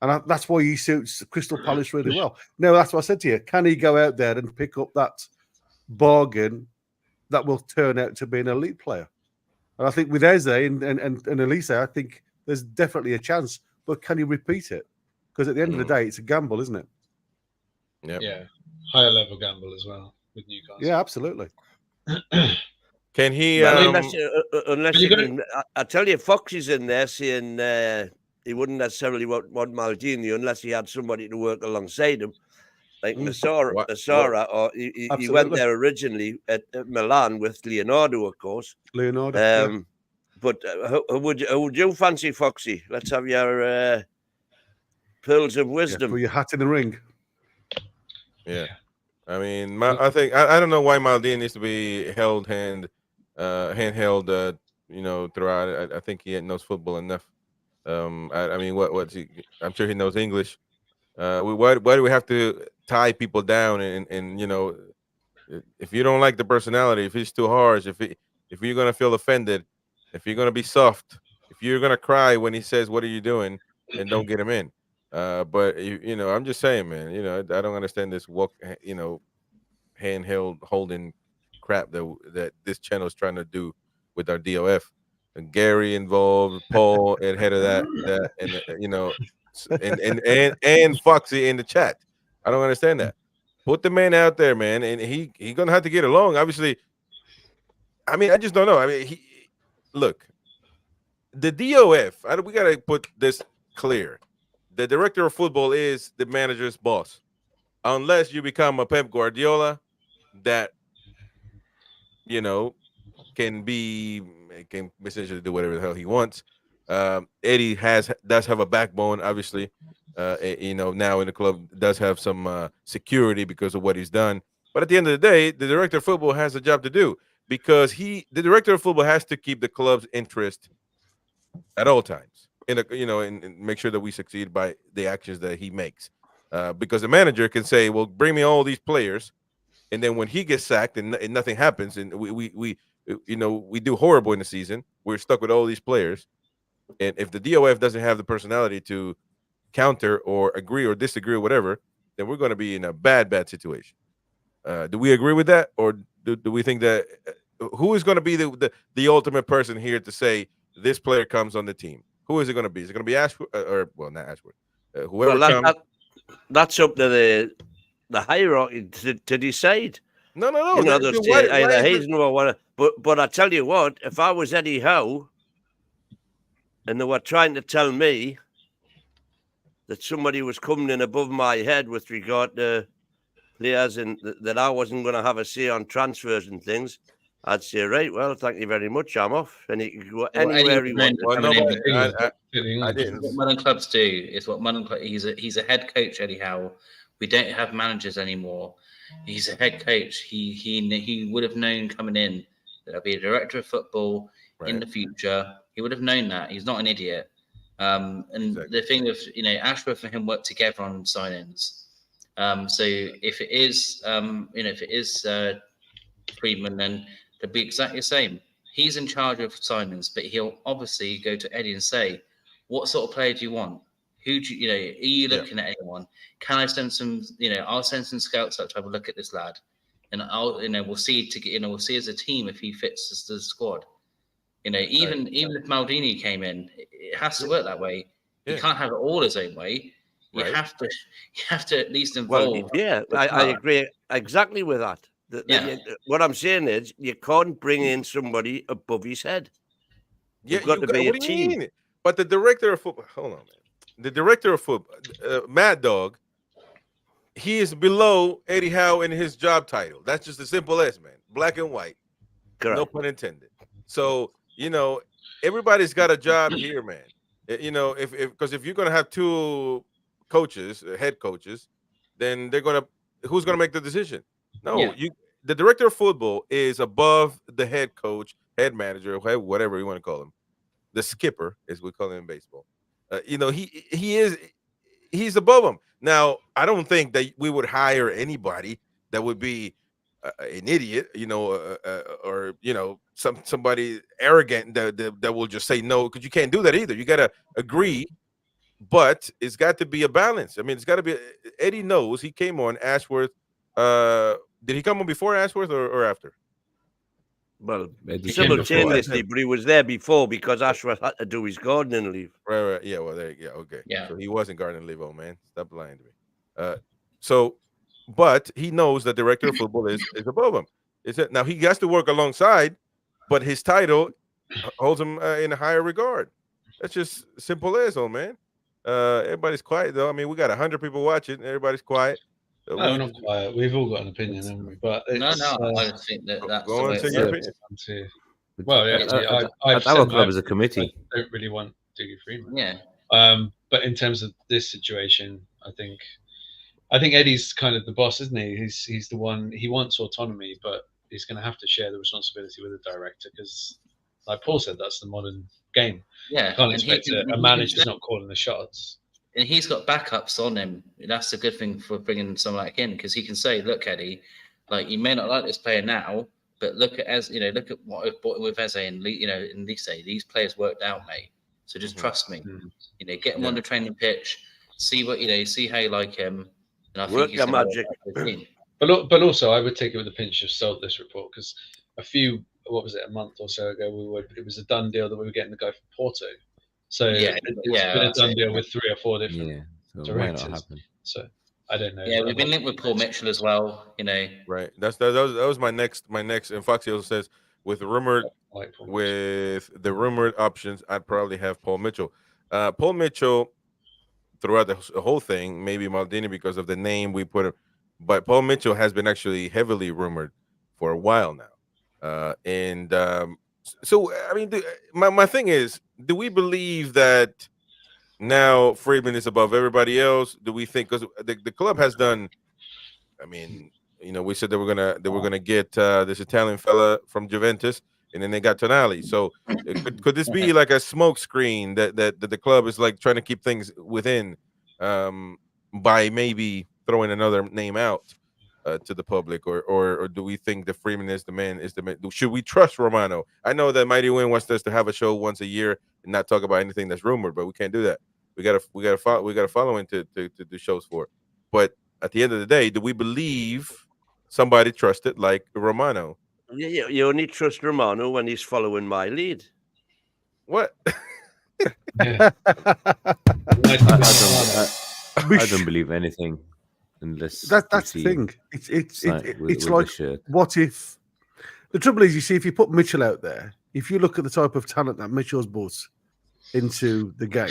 And that's why he suits Crystal Palace really well. Now, that's what I said to you. Can he go out there and pick up that bargain that will turn out to be an elite player? And I think with Eze and Elise, I think there's definitely a chance. But can he repeat it? Because at the end of the day, it's a gamble, isn't it? Yep. Yeah. Higher level gamble as well with Newcastle. Yeah, absolutely. Can he? Unless you can, I tell you, Foxy's in there saying he wouldn't necessarily want Maldini unless he had somebody to work alongside him, like Massara, or he went there originally at Milan with Leonardo, of course. Leonardo. But who would you fancy, Foxy? Let's have your pearls of wisdom. For your hat in the ring. Yeah. I mean, I think I don't know why Maldini needs to be handheld, throughout. I think he knows football enough. I mean, what's he? I'm sure he knows English. Why do we have to tie people down? And if you don't like the personality, if he's too harsh, if you're gonna feel offended, if you're gonna be soft, if you're gonna cry when he says, "What are you doing?" and don't get him in. But I'm just saying, man. I don't understand this handheld holding crap that this channel is trying to do with our DOF. And Gary involved, Paul and head of that, and Foxy in the chat. I don't understand that. Put the man out there, man, and he gonna have to get along. Obviously, I mean, I just don't know. I mean, look, the DOF. We gotta put this clear. The director of football is the manager's boss, unless you become a Pep Guardiola that can essentially do whatever the hell he wants. Eddie does have a backbone, obviously. Now in the club does have some security because of what he's done. But at the end of the day, the director of football has a job to do, because the director of football has to keep the club's interest at all times, and make sure that we succeed by the actions that he makes. Because the manager can say, "Well, bring me all these players," and then when he gets sacked and nothing happens, and we do horrible in the season, we're stuck with all these players. And if the DOF doesn't have the personality to counter or agree or disagree or whatever, then we're going to be in a bad situation. Do we agree with that, or do we think that who is going to be the ultimate person here to say this player comes on the team? Who is it going to be? Is it going to be Ashworth, not Ashworth? Whoever comes. That's up to the hierarchy to decide. No. Either he's number one. But I tell you what, if I was Eddie Howe, and they were trying to tell me that somebody was coming in above my head with regard to players and that I wasn't going to have a say on transfers and things, I'd say, right, well, thank you very much, I'm off. And he could go anywhere he wants. What modern clubs do is what modern club. He's a head coach, Eddie Howe. We don't have managers anymore. He's a head coach. He would have known coming in that I'll be a director of football in the future. He would have known that. He's not an idiot. The thing of Ashworth and him work together on sign-ins. So if it is Freedman, then they'll be exactly the same. He's in charge of signings, but he'll obviously go to Eddie and say, "What sort of player do you want? Who do you know? Are you looking at anyone? Can I send some? I'll send some scouts out to have a look at this lad, and we'll see we'll see as a team if he fits the squad. Even if Maldini came in, it has to work that way. You can't have it all his own way. You have to at least involve. I agree exactly with that. What I'm saying is, you can't bring in somebody above his head. You've got to be a team. But the director of football, hold on, man. The director of football, Mad Dog, he is below Eddie Howe in his job title. That's just as simple as, man. Black and white. Correct. No pun intended. So, everybody's got a job here, man. Because if you're gonna have two coaches, head coaches, then who's gonna make the decision? No, the director of football is above the head coach, head manager, whatever you want to call him. The skipper, as we call him in baseball. He's above him. Now, I don't think that we would hire anybody that would be an idiot, or somebody arrogant that will just say no, because you can't do that either. You got to agree, but it's got to be a balance. I mean, it's got to be. Eddie knows he came on Ashworth. Did he come on before Ashworth or after? Well, simultaneously, but he was there before because Ashworth had to do his gardening leave. Right. Yeah, well, there you go. Okay. Yeah. So he wasn't gardening leave, old man. Stop lying to me. But he knows that director of football is above him. Now he has to work alongside, but his title holds him in a higher regard. That's just simple as, old man. Everybody's quiet though. I mean, we got 100 people watching. Everybody's quiet. No, we're not quiet. We've all got an opinion, haven't we? But I don't think that's go on, say your opinion. Well, our club as a committee. I don't really want Dougie Freedman. Yeah. But in terms of this situation, I think Eddie's kind of the boss, isn't he? He's the one. He wants autonomy, but he's going to have to share the responsibility with the director because, like Paul said, that's the modern game. Yeah. You can't expect a manager's not calling the shots. And he's got backups on him. That's a good thing for bringing someone like in because he can say, "Look, Eddie, like you may not like this player now, but look at what I've bought with Eze and and Lise. These players worked out, mate. So just trust me. Get him on the training pitch, see what see how you like him, and I think he's magic." But also, I would take it with a pinch of salt. This report because a month or so ago, it was a done deal that we were getting the guy from Porto. So it's been a done deal with 3 or 4 different directors. So I don't know. Yeah, we've been linked with Paul Mitchell as well. Right. That was my next. And Foxy also says with the rumored options, I'd probably have Paul Mitchell. Paul Mitchell throughout the whole thing, maybe Maldini because of the name we put him, but Paul Mitchell has been actually heavily rumored for a while now, So, I mean, my thing is, do we believe that now Freedman is above everybody else? Do we think because the club has done? I mean, we said they were gonna get this Italian fella from Juventus, and then they got Tonali. So, could this be like a smoke screen that the club is like trying to keep things within by maybe throwing another name out? To the public, or do we think that Freeman is the man? Should we trust Romano? I know that Mighty Win wants us to have a show once a year and not talk about anything that's rumored, but we can't do that. We gotta follow into to do shows for it. But at the end of the day, do we believe somebody trusted like Romano? Yeah, you only trust Romano when he's following my lead. What? I don't believe anything. That's the thing. It's like what if the trouble is, you see, if you put Mitchell out there, if you look at the type of talent that Mitchell's brought into the game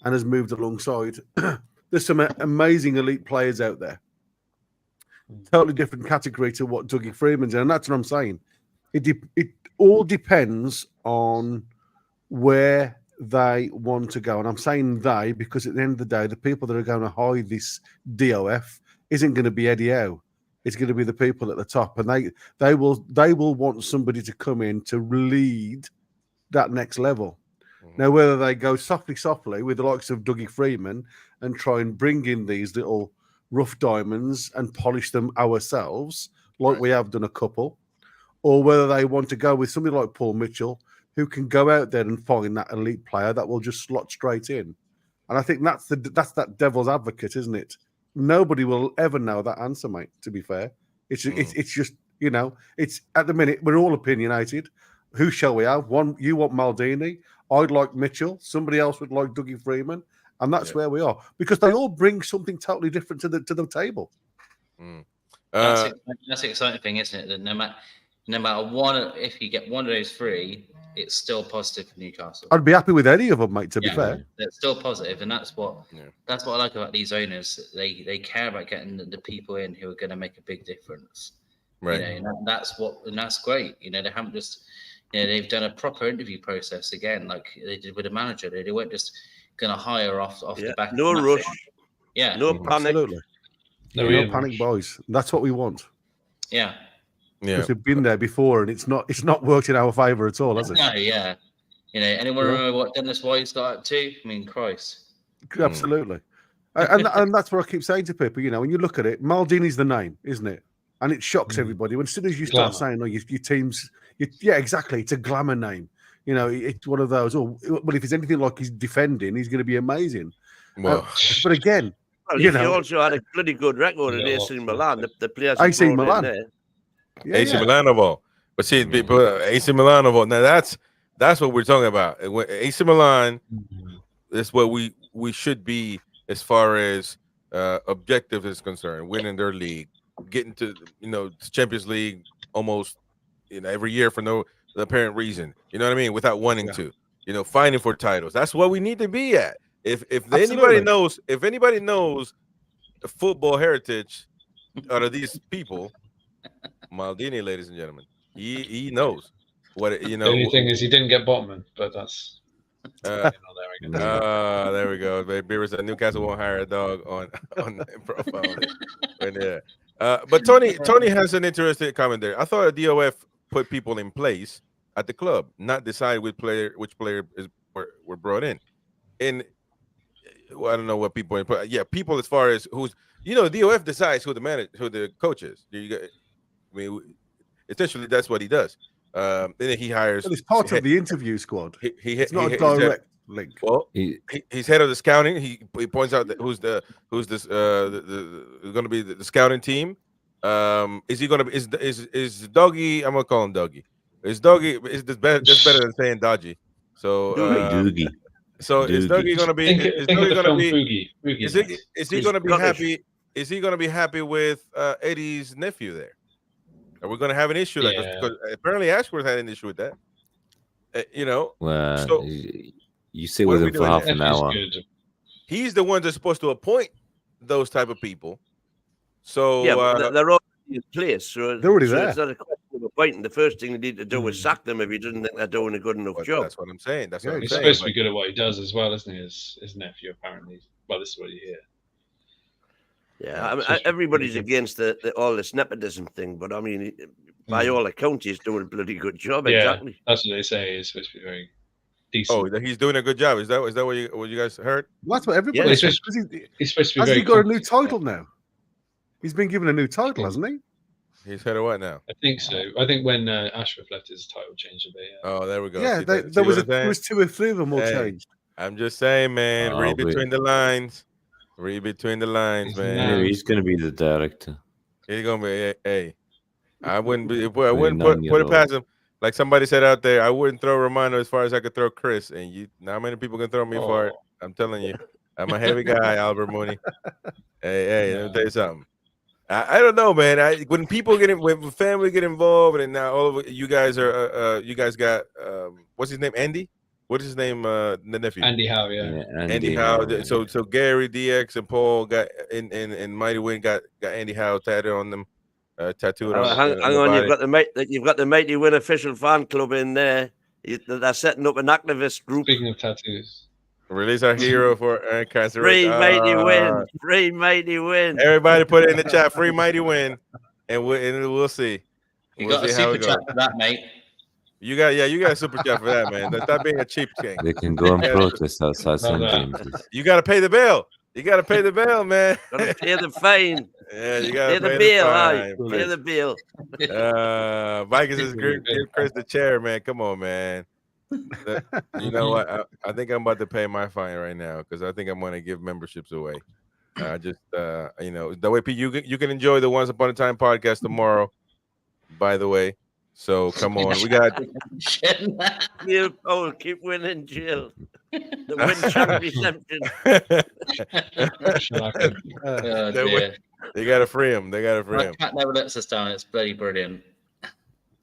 and has moved alongside, there's some amazing elite players out there. Totally different category to what Dougie Freedman's in, and that's what I'm saying. It all depends on where they want to go, and I'm saying they because at the end of the day, the people that are going to hide this DOF isn't going to be Eddie Howe. It's going to be the people at the top, and they will want somebody to come in to lead that next level. Now, whether they go softly with the likes of Dougie Freedman and try and bring in these little rough diamonds and polish them ourselves, like we have done a couple, or whether they want to go with somebody like Paul Mitchell, who can go out there and find that elite player that will just slot straight in. And I think that's that devil's advocate, isn't it? Nobody will ever know that answer, mate. To be fair, it's just it's at the minute we're all opinionated. Who shall we have? One, you want Maldini. I'd like Mitchell. Somebody else would like Dougie Freedman, and that's where we are because they all bring something totally different to the table. That's the exciting thing, isn't it? That no matter one, if you get one of those three, it's still positive for Newcastle. I'd be happy with any of them, mate. To be fair, it's still positive, and that's what I like about these owners. They care about getting the people in who are going to make a big difference. Right. And that's great. They haven't just. They've done a proper interview process again, like they did with a manager. They weren't just going to hire off the back. No rush. Yeah. No panic. Absolutely. No panic, boys. That's what we want. Yeah. Because we've been there before, and it's not worked in our favour at all, has it? No, yeah. Anyone remember what Dennis Wise got up to? I mean, Christ. Absolutely. And that's what I keep saying to people. When you look at it, Maldini's the name, isn't it? And it shocks everybody. As soon as you start saying, "Oh, your team's," exactly. It's a glamour name. It's one of those. Oh, well, if it's anything like he's defending, he's going to be amazing. Well, but again, he also had a bloody good record at AC Milan. The players AC Milan. AC Milan of all. But see, AC Milan of all. Now that's what we're talking about. AC Milan is what we should be as far as objective is concerned. Winning their league, getting to Champions League almost every year for no apparent reason. You know what I mean? Without wanting to. Fighting for titles. That's what we need to be at. If anybody knows the football heritage out of these people, Maldini, ladies and gentlemen, he knows what The only thing is he didn't get Botman, but that's. There we go. Beaver said Newcastle won't hire a dog on profile. But Tony has an interesting comment there. I thought a DOF put people in place at the club, not decide which player were brought in. And I don't know what people put. Yeah, people as far as who's DOF decides who the coach is. Essentially that's what he does. And then he hires. Well, it's part of the interview squad. It's not a direct link. Well, he's head of the scouting. He points out that who's going to be the scouting team. Is he going to be is Dougie? I'm gonna call him Dougie. Is Dougie is this better? Just better than saying Dodgy. So Dougie. So is Dougie going to be? Is Dougie going to be? Is he going to be happy? Is he going to be happy with Eddie's nephew there? Are we going to have an issue like this? Because apparently Ashworth had an issue with that. Well, so you sit with him for half an hour. He's the one that's supposed to appoint those type of people. So they're all in place. So they're already there. It's not a question of appointing. The first thing they need to do is sack them if he doesn't think they're doing a good enough job. That's what I'm saying. He's supposed to be good at what he does as well, isn't he? His nephew, apparently. Well, this is what you hear. Yeah, everybody's against all this nepotism thing, but I mean, by all accounts, he's doing a bloody good job. Yeah, exactly. That's what they say. He's supposed to be very decent. Oh, he's doing a good job. Is that what you guys heard? Well, that's what everybody says. He's supposed to be. Has he got a new title now? He's been given a new title, hasn't he? He's head of what now? I think so. I think when Ashworth left, his title changed a bit. Yeah. Oh, there we go. Yeah, there was 2 or 3 of them all changed. I'm just saying, man. Read between the lines. Read between the lines, man. He's going to be the director. He's going to be. Hey, I wouldn't put it past him. Like somebody said out there, I wouldn't throw Romano as far as I could throw Chris. And not many people can throw me for it. I'm telling you, I'm a heavy guy, Albert Mooney. Hey, let me tell you something. I don't know, man. When people when family get involved, and now all of you guys are, you guys got what's his name, Andy? What is his name? The nephew, Andy Howe. Yeah, Andy Howe. Yeah. So Gary, DX, and Paul got and Mighty Win got Andy Howe tattooed on them. Tattooed on. Hang on, you've got the Mighty Win official fan club in there. They're setting up an activist group. Speaking of tattoos. Release our hero for incarceration. Free Mighty Win. Free Mighty Win. Everybody put it in the chat. Free Mighty Win. And we'll see. You got a super chat for that, mate. You got a super chat for that, man. Stop being a cheap king. They can go and protest outside St. James's. You got to pay the bill. You got to pay the bill, man. Got to pay the fine. Yeah, you gotta Pay the pay bill, fine, Pay the bill. Vikings is give Chris the chair, man. Come on, man. You know what? I think I'm about to pay my fine right now because I think I'm going to give memberships away. Just you know, the way you can enjoy the Once Upon a Time podcast tomorrow. By the way, so come on, we got Jill Powell, keep winning, Jill. The win shan't be tempted. They gotta free him. They gotta free him. Cat never lets us down. It's bloody brilliant.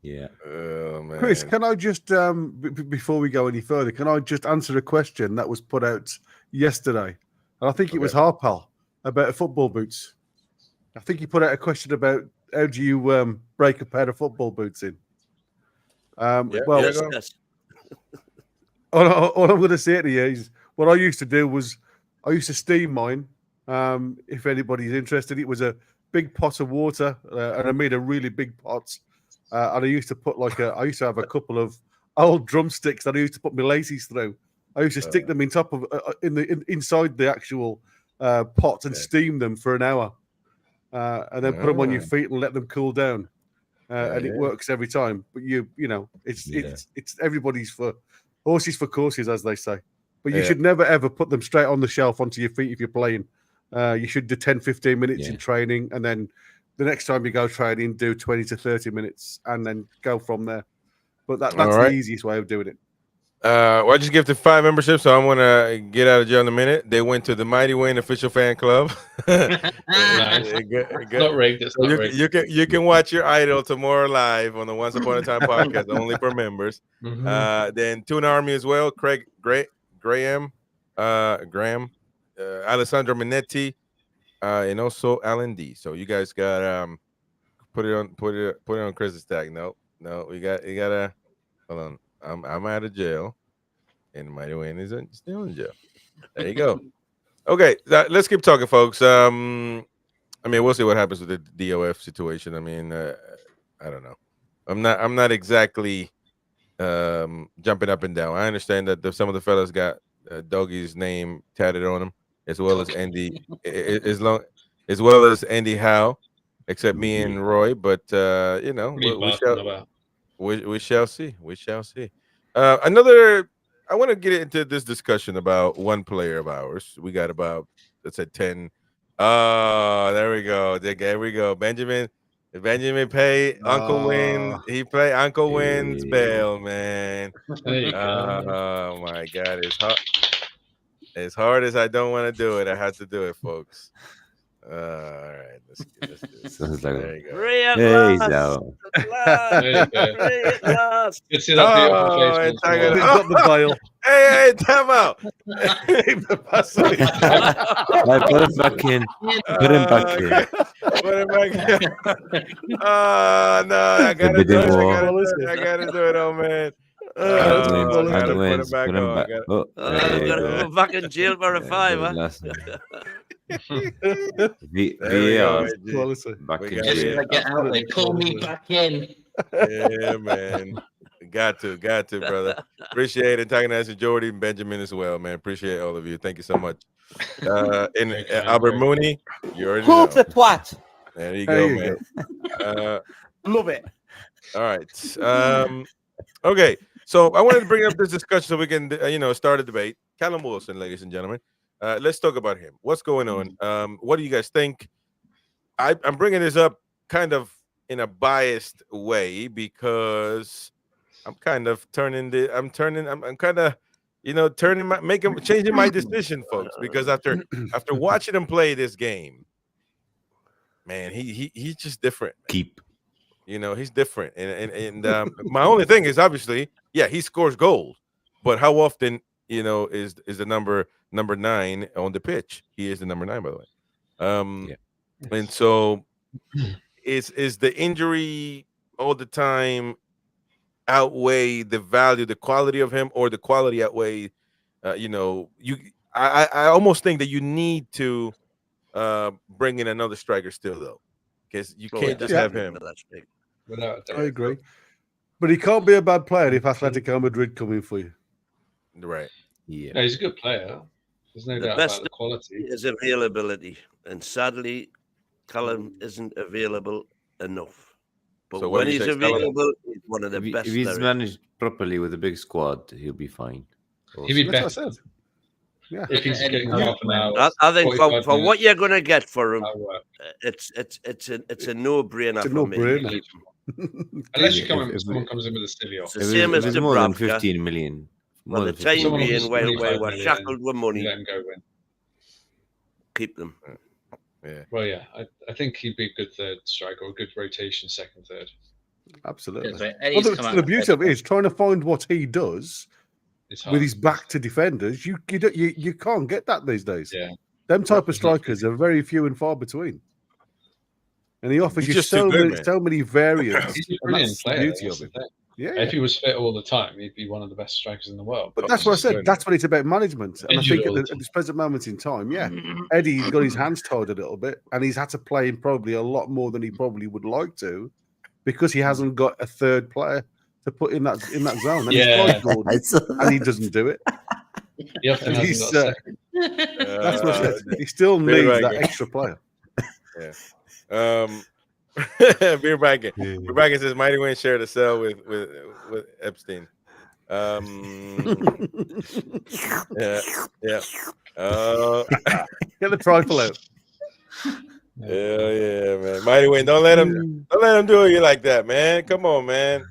Yeah. Oh, man. Chris, can I just before we go any further, can I just answer a question that was put out yesterday? And I think it was Harpal about football boots. I think he put out a question about how do you break a pair of football boots in. Yes. All I'm going to say to you is what I used to do was I used to steam mine. If anybody's interested, it was a big pot of water, and I made a really big pot. And I used to put I used to have a couple of old drumsticks that I used to put my laces through. I used to stick them in top of inside the actual pot and steam them for an hour, and then put them on your feet and let them cool down. And it works every time. But you know, it's everybody's for horses for courses, as they say. But you should never ever put them straight on the shelf onto your feet if you're playing. You should do 10-15 minutes in training, and then the next time you go training, do 20 to 30 minutes, and then go from there. But that's the easiest way of doing it. Well, I just gifted 5 memberships, so I'm gonna get out of jail in a minute. They went to the Mighty Wayne official fan club. Nice. Not rigged. It's not rigged. You can watch your idol tomorrow live on the Once Upon a Time podcast, only for members. Then Tune Army as well. Craig Graham, Alessandro Minetti, and also Alan D. So you guys got put it on Chris's tag. No, you gotta hold on. I'm out of jail, and Mighty Wayne is still in jail. There you go. Okay, let's keep talking, folks. I mean, we'll see what happens with the DOF situation. I mean, I don't know. I'm not exactly jumping up and down. I understand that some of the fellas got Dougie's name tatted on them, as well as Andy, as well as Andy Howe, except me and Roy. But you know, we shall see. We shall see. I want to get into this discussion about one player of ours. We got about, let's say 10. Oh, there we go. There we go. Benjamin Pay, Uncle Win. He play Uncle Win's bail, man. Oh my God. It's hard. As hard as I don't want to do it, I have to do it, folks. All right, let's do this. There you go. Good see that beautiful face. Got the bail. Hey, time out. Put him back in. Put him back in. Put him back in. No, I gotta do it. I gotta do it, oh man. I'm gonna go back in jail for a $5. Back in jail. Get out there. Call me back in. Yeah, man. Got to, brother. Appreciate it. Talking to Jordy and Benjamin as well, man. Appreciate all of you. Thank you so much. And Albert Mooney, you already know. Twat. There you go, man. Love it. All right. Okay. So I wanted to bring up this discussion so we can, start a debate. Callum Wilson, ladies and gentlemen. Let's talk about him. What's going on? What do you guys think? I'm bringing this up kind of in a biased way because I'm kind of changing my decision, folks, because after watching him play this game, man, he's just different. He's different. And my only thing is obviously, he scores goals, but how often, is the number 9 on the pitch? He is the number 9, by the way. And so is the injury all the time outweigh the value, the quality of him, or the quality outweigh, I almost think that you need to bring in another striker still, though, because you can't just have him. I agree. But he can't be a bad player if Atletico Madrid come in for you. Right. Yeah. No, he's a good player. There's no doubt about the quality. Is availability, and sadly, Callum isn't available enough. But So what when do you he's say, Callum? available, he's one of the best. If he's there is. managed properly with a big squad, he'll be fine. He'd be That's better what I said. Yeah. if he's getting Yeah. half an hour. I think 45 for what minutes, you're going to get for him, that'll work. it's a no-brainer It's a for me. no-brainer. Unless you If- come in, if- someone comes in with a silly It's offer. the If same as it's more than Dubravka. 15 million, For more the than time 15 Someone million. offers being, while 25 we're million, shackled with you money, let him go win. keep them. Well, yeah, I think he'd be a good third striker, or a good rotation second, third. Absolutely. Yeah, so Well, Eddie's come out the and beauty said- of it is trying to find what he does It's with hard. his back to defenders. You can't get that these days. Yeah. Them type of It's not strikers are very few and far between. And he offers He's you just too good, man. so many variants. He's a and brilliant that's player. the beauty That's of the it. thing. Yeah. If he was fit all the time, he'd be one of the best strikers in the world. But that's what I said. That's what it's about management. And I Injured think all the at this present moment in time, yeah, Eddie's got his hands tied a little bit, and he's had to play him probably a lot more than he probably would like to, because he hasn't got a third player to put in that zone. And Yeah. he's tried Gordon, and he doesn't do it. He often And hasn't got a second. That's what I said. He still Beer needs that Wagon. extra player. Beer Bracken. Beer Bracken says Mighty Wayne shared a cell with Epstein. Yeah. Get the trifle out. Yeah, man. Mighty Wayne, don't let him do you like that, man. Come on, man.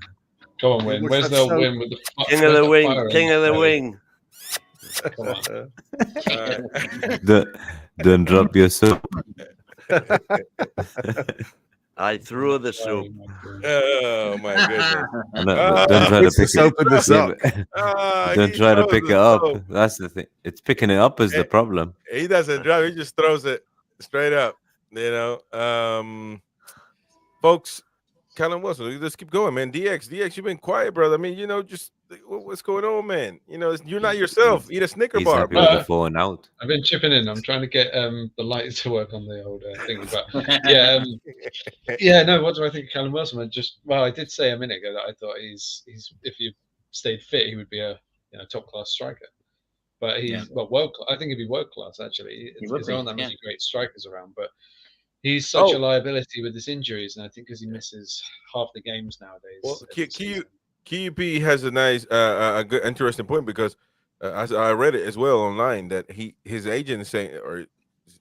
Go on, win. Where's the win with the King of the wing, king of the wing. Come on. Don't drop your soap. I threw the soup. Oh my goodness. Don't try to It's the pick soap in the it sock. Don't He try to throws pick the it up. soap. That's the thing. It's picking it up is the problem. He doesn't drop. He just throws it straight up. You know, folks. Callum Wilson, let's keep going, man. DX, you've been quiet, brother. I mean, you know, just what's going on, man? You know, you're not yourself. Eat a Snicker He's bar, happy bro. with the phone out. I've been chipping in. I'm trying to get the lights to work on the old thing. But yeah, no. What do I think of Callum Wilson? I did say a minute ago that I thought he's if he stayed fit, he would be a top class striker. But he's world. I think he'd be world class actually. There aren't that many great strikers around, but he's such a liability with his injuries, and I think because he misses half the games nowadays. Well, QP has a nice, a good, interesting point, because I read it as well online that his agent is saying, or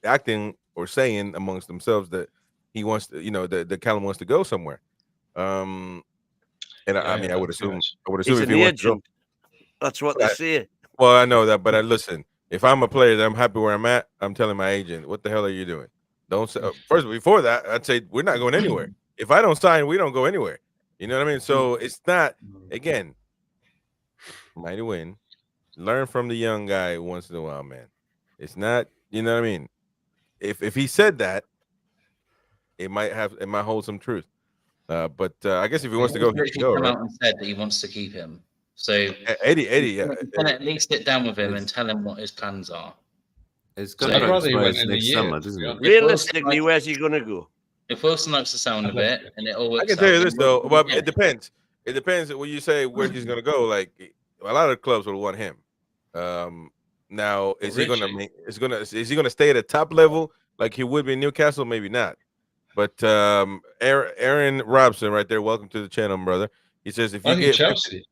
acting or saying amongst themselves, that he wants to, that Callum wants to go somewhere. And I mean, I would assume He's if an he wants to go. agent. That's what they say. Well, I know that, but listen, if I'm a player that I'm happy where I'm at, I'm telling my agent, what the hell are you doing? Don't say, first, before that, I'd say we're not going anywhere. If I don't sign, we don't go anywhere. You know what I mean? So it's not, again, Mighty Win. Learn from the young guy once in a while, man. It's not, you know what I mean? If he said that, it might hold some truth. But I guess if he wants to go, he can go, come right? out and said that he wants to keep him. So Eddie, yeah. You can at least sit down with him and tell him what his plans are. It's So going I'd rather he went in a next year, summer, to doesn't be it? honest. Realistically, where's he going to go? If Wilson likes the sound of it and it all works I can tell you out, this then though. Well, yeah. it depends. It depends when you say where he's going to go. Like a lot of clubs will want him. Now is he going to stay at a top level like he would be in Newcastle? Maybe not. But Aaron Robson, right there. Welcome to the channel, brother. He says if you get Chelsea,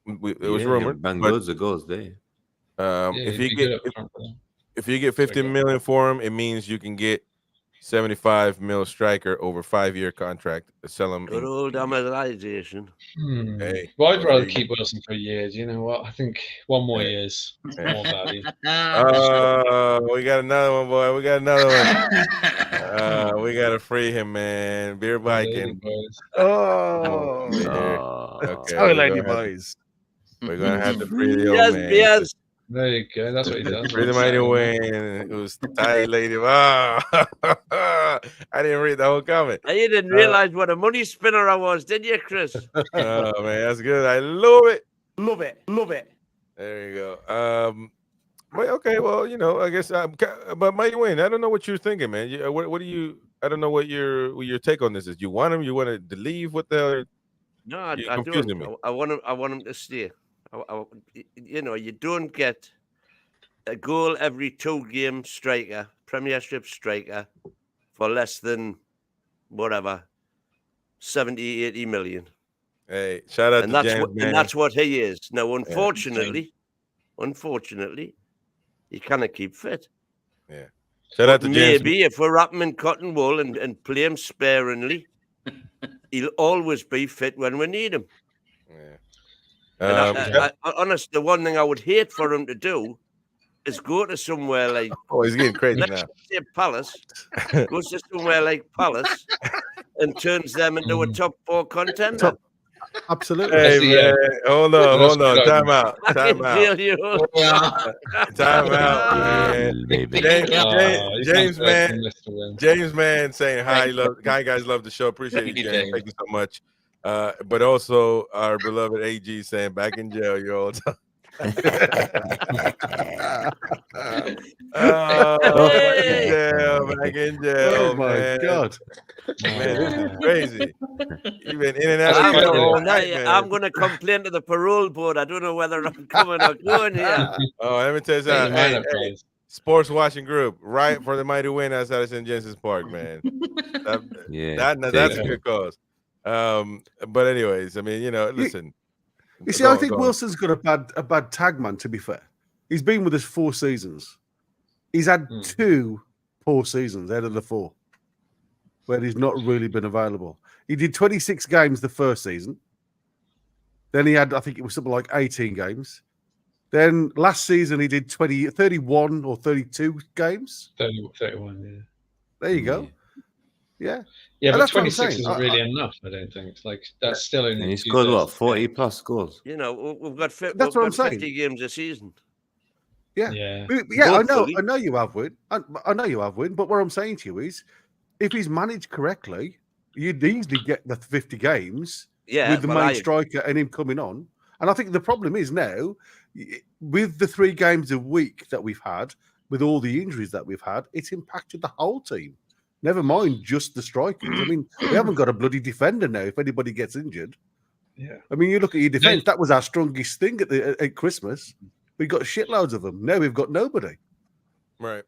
it was rumored. Bang But, loads of goals there. if you get 15 million for him, it means you can get 75 mil striker over 5-year contract. Sell him. Good old amortization. Hey, well, I'd rather keep Wilson for years. You know what? I think one more year's more value. We got another one, boy. We got another one. We gotta free him, man. Beer Viking. Oh, Okay, sorry, lady boys. we're gonna have to free the old Yes, man. yes. There you go. That's what he does. Free the Mighty Wayne. It was tight, lady. Oh, I didn't read the whole comment. You didn't realize what a money spinner I was, did you, Chris? Oh man, that's good. I love it. Love it. Love it. There you go. Well, okay. Well, I guess. But Mighty Wayne, I don't know what you're thinking, man. What do you? I don't know what your take on this is. You want him? You want to leave? What the hell? No, I confusing don't. me. I want him to stay. You don't get a goal every 2-game striker Premiership striker for less than whatever 70, 80 million. Hey, shout out And to that's James, what man. and that's what he is. Now, unfortunately, he cannot keep fit. Yeah. Shout out to James. Maybe if we wrap him in cotton wool and play him sparingly, he'll always be fit when we need him. Yeah. And honestly, the one thing I would hate for him to do is go to somewhere like oh, he's getting crazy let's now. say Palace, goes to somewhere like Palace and turns them into a top 4 contender. Absolutely. Hey, man, hold on. Time out. I can feel you. Time out, man. James, man, saying hi. Guys love the show. Appreciate you, James. Thank you so much. But also our beloved AG saying back in jail, you're all time. Back in jail. Oh my man. God. Man, this is crazy. You've been in and out of I'm going to complain to the parole board. I don't know whether I'm coming or going here. Oh, let me tell you something. Hey, sports watching group, right for the mighty win outside of St. Genesis Park, man. That's a good cause. But anyways, I mean, listen. You see, I think Wilson's got a bad tag, man, to be fair. He's been with us 4 seasons. He's had 2 poor seasons out of the 4 where he's not really been available. He did 26 games the first season. Then he had, I think it was something like 18 games. Then last season he did 31 or 32 games. 31, yeah. There you go. Yeah. Yeah, but 26 isn't really enough, I don't think. It's like, that's still only... And he scored, what, 40 plus goals? We've got 50 games a season. Yeah. I know you have, Win. I know you have, Win. But what I'm saying to you is, if he's managed correctly, you'd easily get the 50 games with the main striker and him coming on. And I think the problem is now, with the 3 games a week that we've had, with all the injuries that we've had, it's impacted the whole team. Never mind just the strikers. I mean, we haven't got a bloody defender now if anybody gets injured. Yeah. I mean, you look at your defence, that was our strongest thing at Christmas. We got shitloads of them. Now we've got nobody. Right.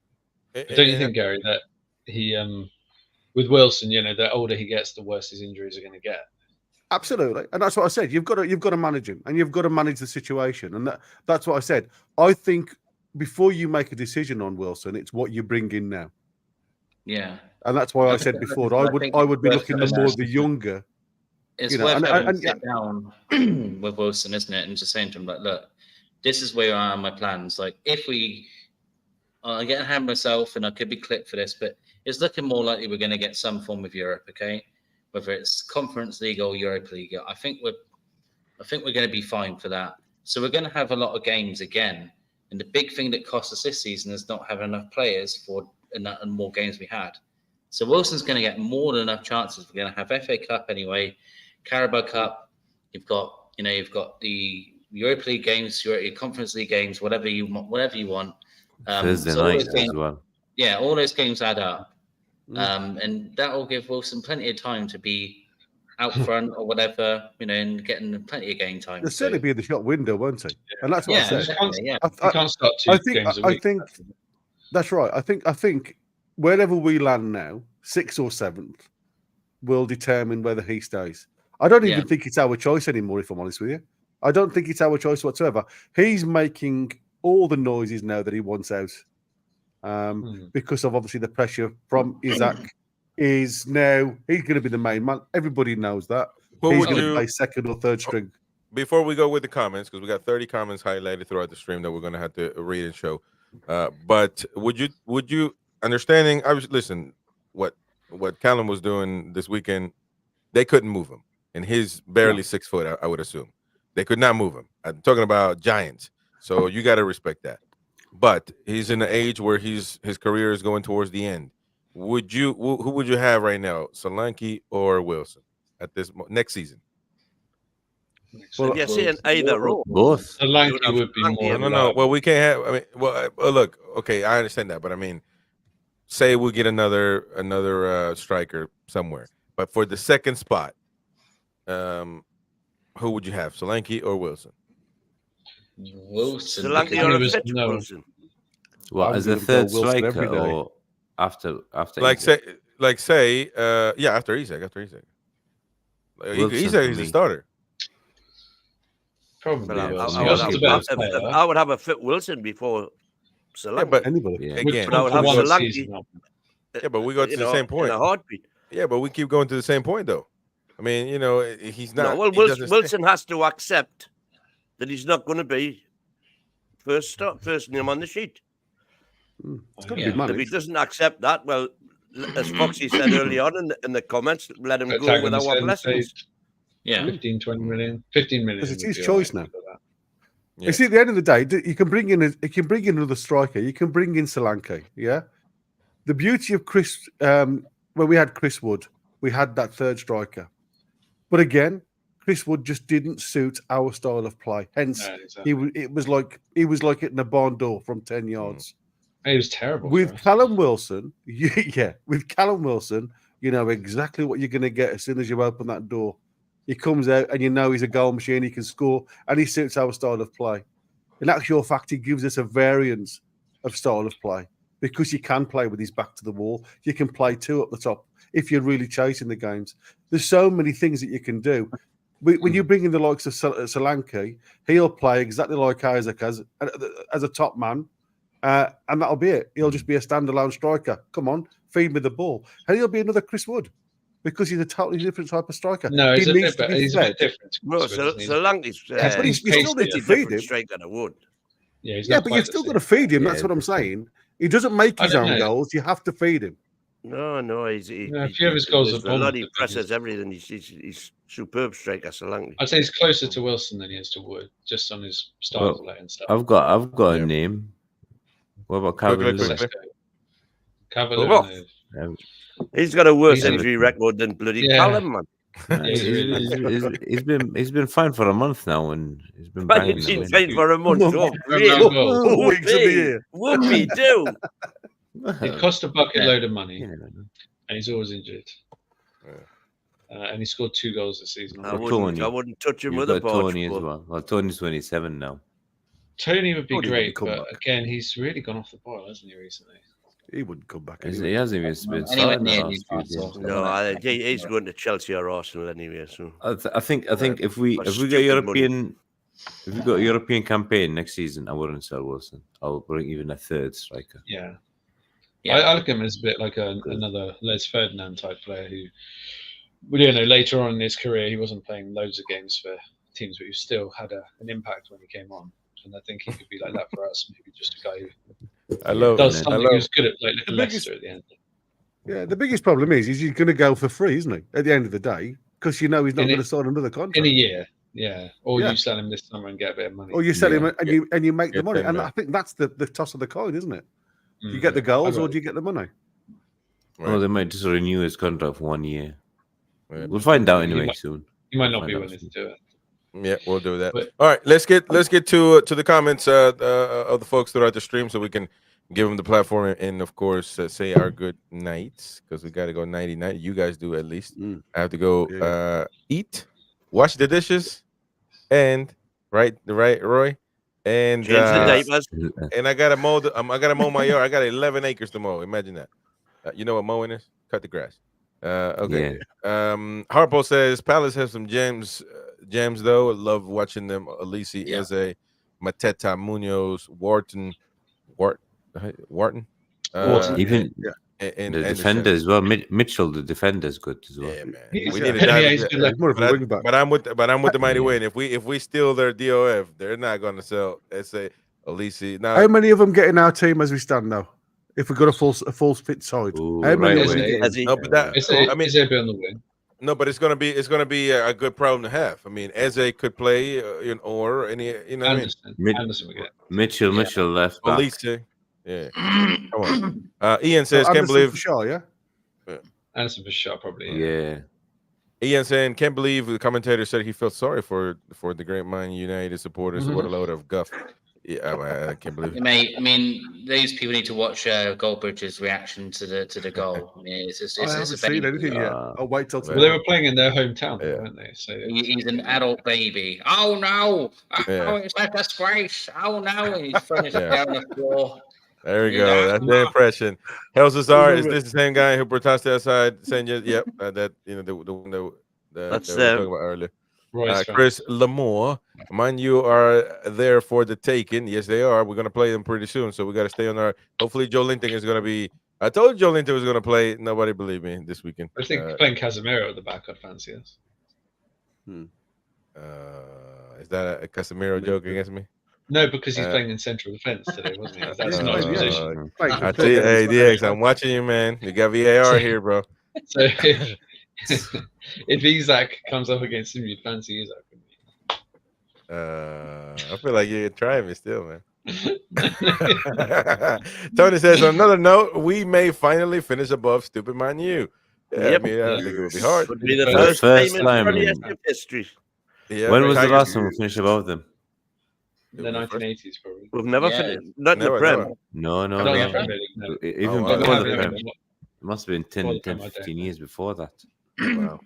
Don't you think, Gary, that he, with Wilson, the older he gets, the worse his injuries are going to get? Absolutely. And that's what I said. You've got to manage him and you've got to manage the situation. And that's what I said. I think before you make a decision on Wilson, it's what you bring in now. Yeah. And that's why I said before, I would be looking at more of the younger. It's worth having to sit down with Wilson, isn't it? And just saying to him, like, look, this is where I am, my plans. Like, if I get a hand myself and I could be clipped for this, but it's looking more likely we're going to get some form of Europe, okay? Whether it's Conference League or Europa League, I think we're going to be fine for that. So we're going to have a lot of games again. And the big thing that cost us this season is not having enough players for and more games we had. So Wilson's going to get more than enough chances. We're going to have FA Cup anyway, Carabao Cup. You've got the Europa League games, your Conference League games, whatever you want. Thursday night as well. Yeah, all those games add up, and that will give Wilson plenty of time to be out front or whatever, and getting plenty of game time. He'll certainly be in the shop window, won't he? And that's what I said. Exactly, yeah. You can't start 2 games a week. I think that's right. I think wherever we land now, 6th or 7th, will determine whether he stays. I don't even think it's our choice anymore, if I'm honest with you. I don't think it's our choice whatsoever. He's making all the noises now that he wants out because of obviously the pressure from Isaac. He's going to be the main man. Everybody knows that. He's going to play 2nd or 3rd string. Before we go with the comments, because we got 30 comments highlighted throughout the stream that we're going to have to read and show. But would you understanding? Listen, what Callum was doing this weekend, they couldn't move him, and he's barely 6 foot. I would assume they could not move him. I'm talking about giants, so you got to respect that. But he's in an age where his career is going towards the end. Who would you have right now, Solanke or Wilson at this next season? Well, you're saying either or. Both. Solanke would be more. No. Well, we can't have. I mean, look. Okay, I understand that, but I mean, say we get another striker somewhere, but for the 2nd spot, who would you have, Solanke or Wilson? Wilson. Solanke or Wilson. What, as a 3rd striker or after Like Isak. say, yeah, after Isak. Wilson Isak for is the me. starter. Probably. Well, Wilson. I Wilson's the best I player. would have a fit Wilson before Solanke. Yeah, but Anybody. Yeah. again, But I would have one Solanke. season on. yeah, but we go to the same point. In a heartbeat. Yeah, but we keep going to the same point, though. I mean, he's not. No, well, he doesn't stay. Wilson has to accept that he's not going to be first name on the sheet. It's got to Yeah. be If managed. he doesn't accept that, well, as Foxy said early on in the comments, let him Put go tag with on his our head and say blessings. Yeah. 15, 20 million. 15 million. Because it's would his be choice alright now. for that. Yeah. You see, at the end of the day, you can bring in another striker. You can bring in Solanke. Yeah. The beauty of Chris, when we had Chris Wood, we had that third striker. But again, Chris Wood just didn't suit our style of play. Hence, No, exactly. he was like hitting a barn door from 10 yards. He was terrible. for With us. Callum Wilson, with Callum Wilson, you know exactly what you're going to get as soon as you open that door. He comes out and you know he's a goal machine, he can score, and he suits our style of play. In actual fact, he gives us a variance of style of play because you can play with his back to the wall. You can play two up the top if you're really chasing the games. There's so many things that you can do. When you bring in the likes of Solanke, he'll play exactly like Isaac as a top man, and that'll be it. He'll just be a standalone striker. Come on, feed me the ball. And he'll be another Chris Wood because he's a totally different type of striker. No, he's He a needs bit, to be he's a fed. bit different. Well, Solanke's but you still need to feed him. striker than Wood. Yeah, he's Yeah, not but quite you've the still same. got to feed him. Yeah, That's what I'm that's right. saying. He doesn't make I his don't own know. goals. You have to feed him. No, A few of his goals are a lot. bombed, He but presses everything. He's superb striker, Solanke. I'd say he's closer to Wilson than he is to Wood, just on his style of play and stuff. I've got Yeah. a name. What about Quick, Calvin quick, Lewis? quick. Cavalier. He's got a worse He's a- injury record than bloody Yeah. Callum, man. He's been fine for a month now, and he's been But banging he's them been in. playing for a month. Oh, No great. goals. 4 weeks of the year. Whoopie do. It cost a bucket Yeah. load of money, You never know. and he's always injured. And he scored 2 goals this season. I Tony. wouldn't touch him You've with a got barge Tony as pole. well. Well, Tony's 27 now. Tony would be Tony great, wouldn't come but back. again, he's really gone off the boil, hasn't he, recently? He wouldn't come back. He Anyway. hasn't even been Anywhere starting the near last few Newcastle. games. No, he's going to Chelsea or Arsenal anyway. So I think if we For got stupid money. If we got a European campaign next season, I wouldn't sell Wilson. I would bring even a third striker. Yeah. Yeah. I look at him as a bit like another Les Ferdinand type player who, well, later on in his career, he wasn't playing loads of games for teams, but he still had an impact when he came on. And I think he could be like that for us. Maybe just a guy who I love. does I something. He love. was good at like The Leicester at the end. Yeah, the biggest problem is he's going to go for free, isn't he? At the end of the day, because he's not In going it- to sign another contract. In a year, yeah. Or Yeah. you sell him this summer and get a bit of money. Or you sell him Yeah. and you make the Get money. them And back. I think that's the toss of the coin, isn't it? Mm. You get the goals I or got do you get the money? Oh, they might just renew his contract for 1 year. Right. We'll find out He anyway might- soon. He might not Find be out willing to soon. do it. Yeah, we'll do that. But- All right, let's get to the comments of the folks throughout the stream, so we can give them the platform and of course say our good nights, because we got to go nighty night. You guys do at least. I have to go eat, wash the dishes, and right, Roy, and change the diapers. and I gotta mow I gotta mow my yard. I got 11 acres to mow. Imagine that. You know what mowing is? Cut the grass. Okay. Harpo says Palace have some gems though. I love watching them. Alisi, Yeah. Eze, Mateta, Munoz, Wharton. Even and the Anderson. defender as well. Mitchell, the defender is good as well. Yeah, man. He's- We need to yeah, dive he's into- good left. More of a wing back. but I'm with the mighty win. If we steal their DOF, they're not going to sell. Say Alisi. How Now many of them get in our team as we stand now? If we've got a full fit side, Ooh, how many right of them away. get in? Has he- no, but that Is I mean, there a bit on the wing? no, but it's gonna be a good problem to have. I mean, Eze could play, or any, you know what I mean. Anderson we get. Mitchell left back. Alisi. Yeah. Come on. Ian says, Anderson can't believe. for Shaw, yeah. Anderson for sure, probably. Yeah. Ian saying, can't believe the commentator said he felt sorry for the Great Man United supporters. What a load of guff. Yeah, I can't believe it. Mate, I mean, those people need to watch Goldbridge's reaction to the goal. I mean, it's I haven't a seen baby. anything yet. I'll wait till Well, Well, tomorrow. they were playing in their hometown, Yeah. weren't they? So He's an adult baby. Oh no! Oh, Yeah. it's a disgrace. Oh no! And he's throwing his Yeah. head on the floor. There we go. That's the impression. Helsazar, is this the same guy who protested outside saying, yep, that, the one that That's we were talking about earlier. Royce Chris Lamore, mind you are there for the taking. Yes, they are. We're going to play them pretty soon, so we got to stay on our. Hopefully, Joe Linton is going to be. I told Joe Linton was going to play. Nobody believed me this weekend. I think playing Casemiro at the back, I'd fancy us. Is that a Casemiro joke against me? No, because he's playing in central defense today, wasn't he? That's Yeah, not his yeah. position. I tell you, hey, DX, I'm watching you, man. You got VAR here, bro. So if Isaac comes up against him, you'd fancy Isaac. I feel like you're trying me still, man. Tony says, on another note, we may finally finish above Stupid Man U. Yeah, Yep. I mean, I don't think it would be hard. Would be the The first first time time in in- Premier history. Yeah, When was the Tigers- last time we finished above them? The 1980s, probably. We've never Yeah. finished. Not in Never, the Prem. never. No. Not yeah. the Premier League, no. Even Oh, wow. before Might the have Prem. been- It must have been 10, Before the 10 Prem, I 15 years before that. Wow.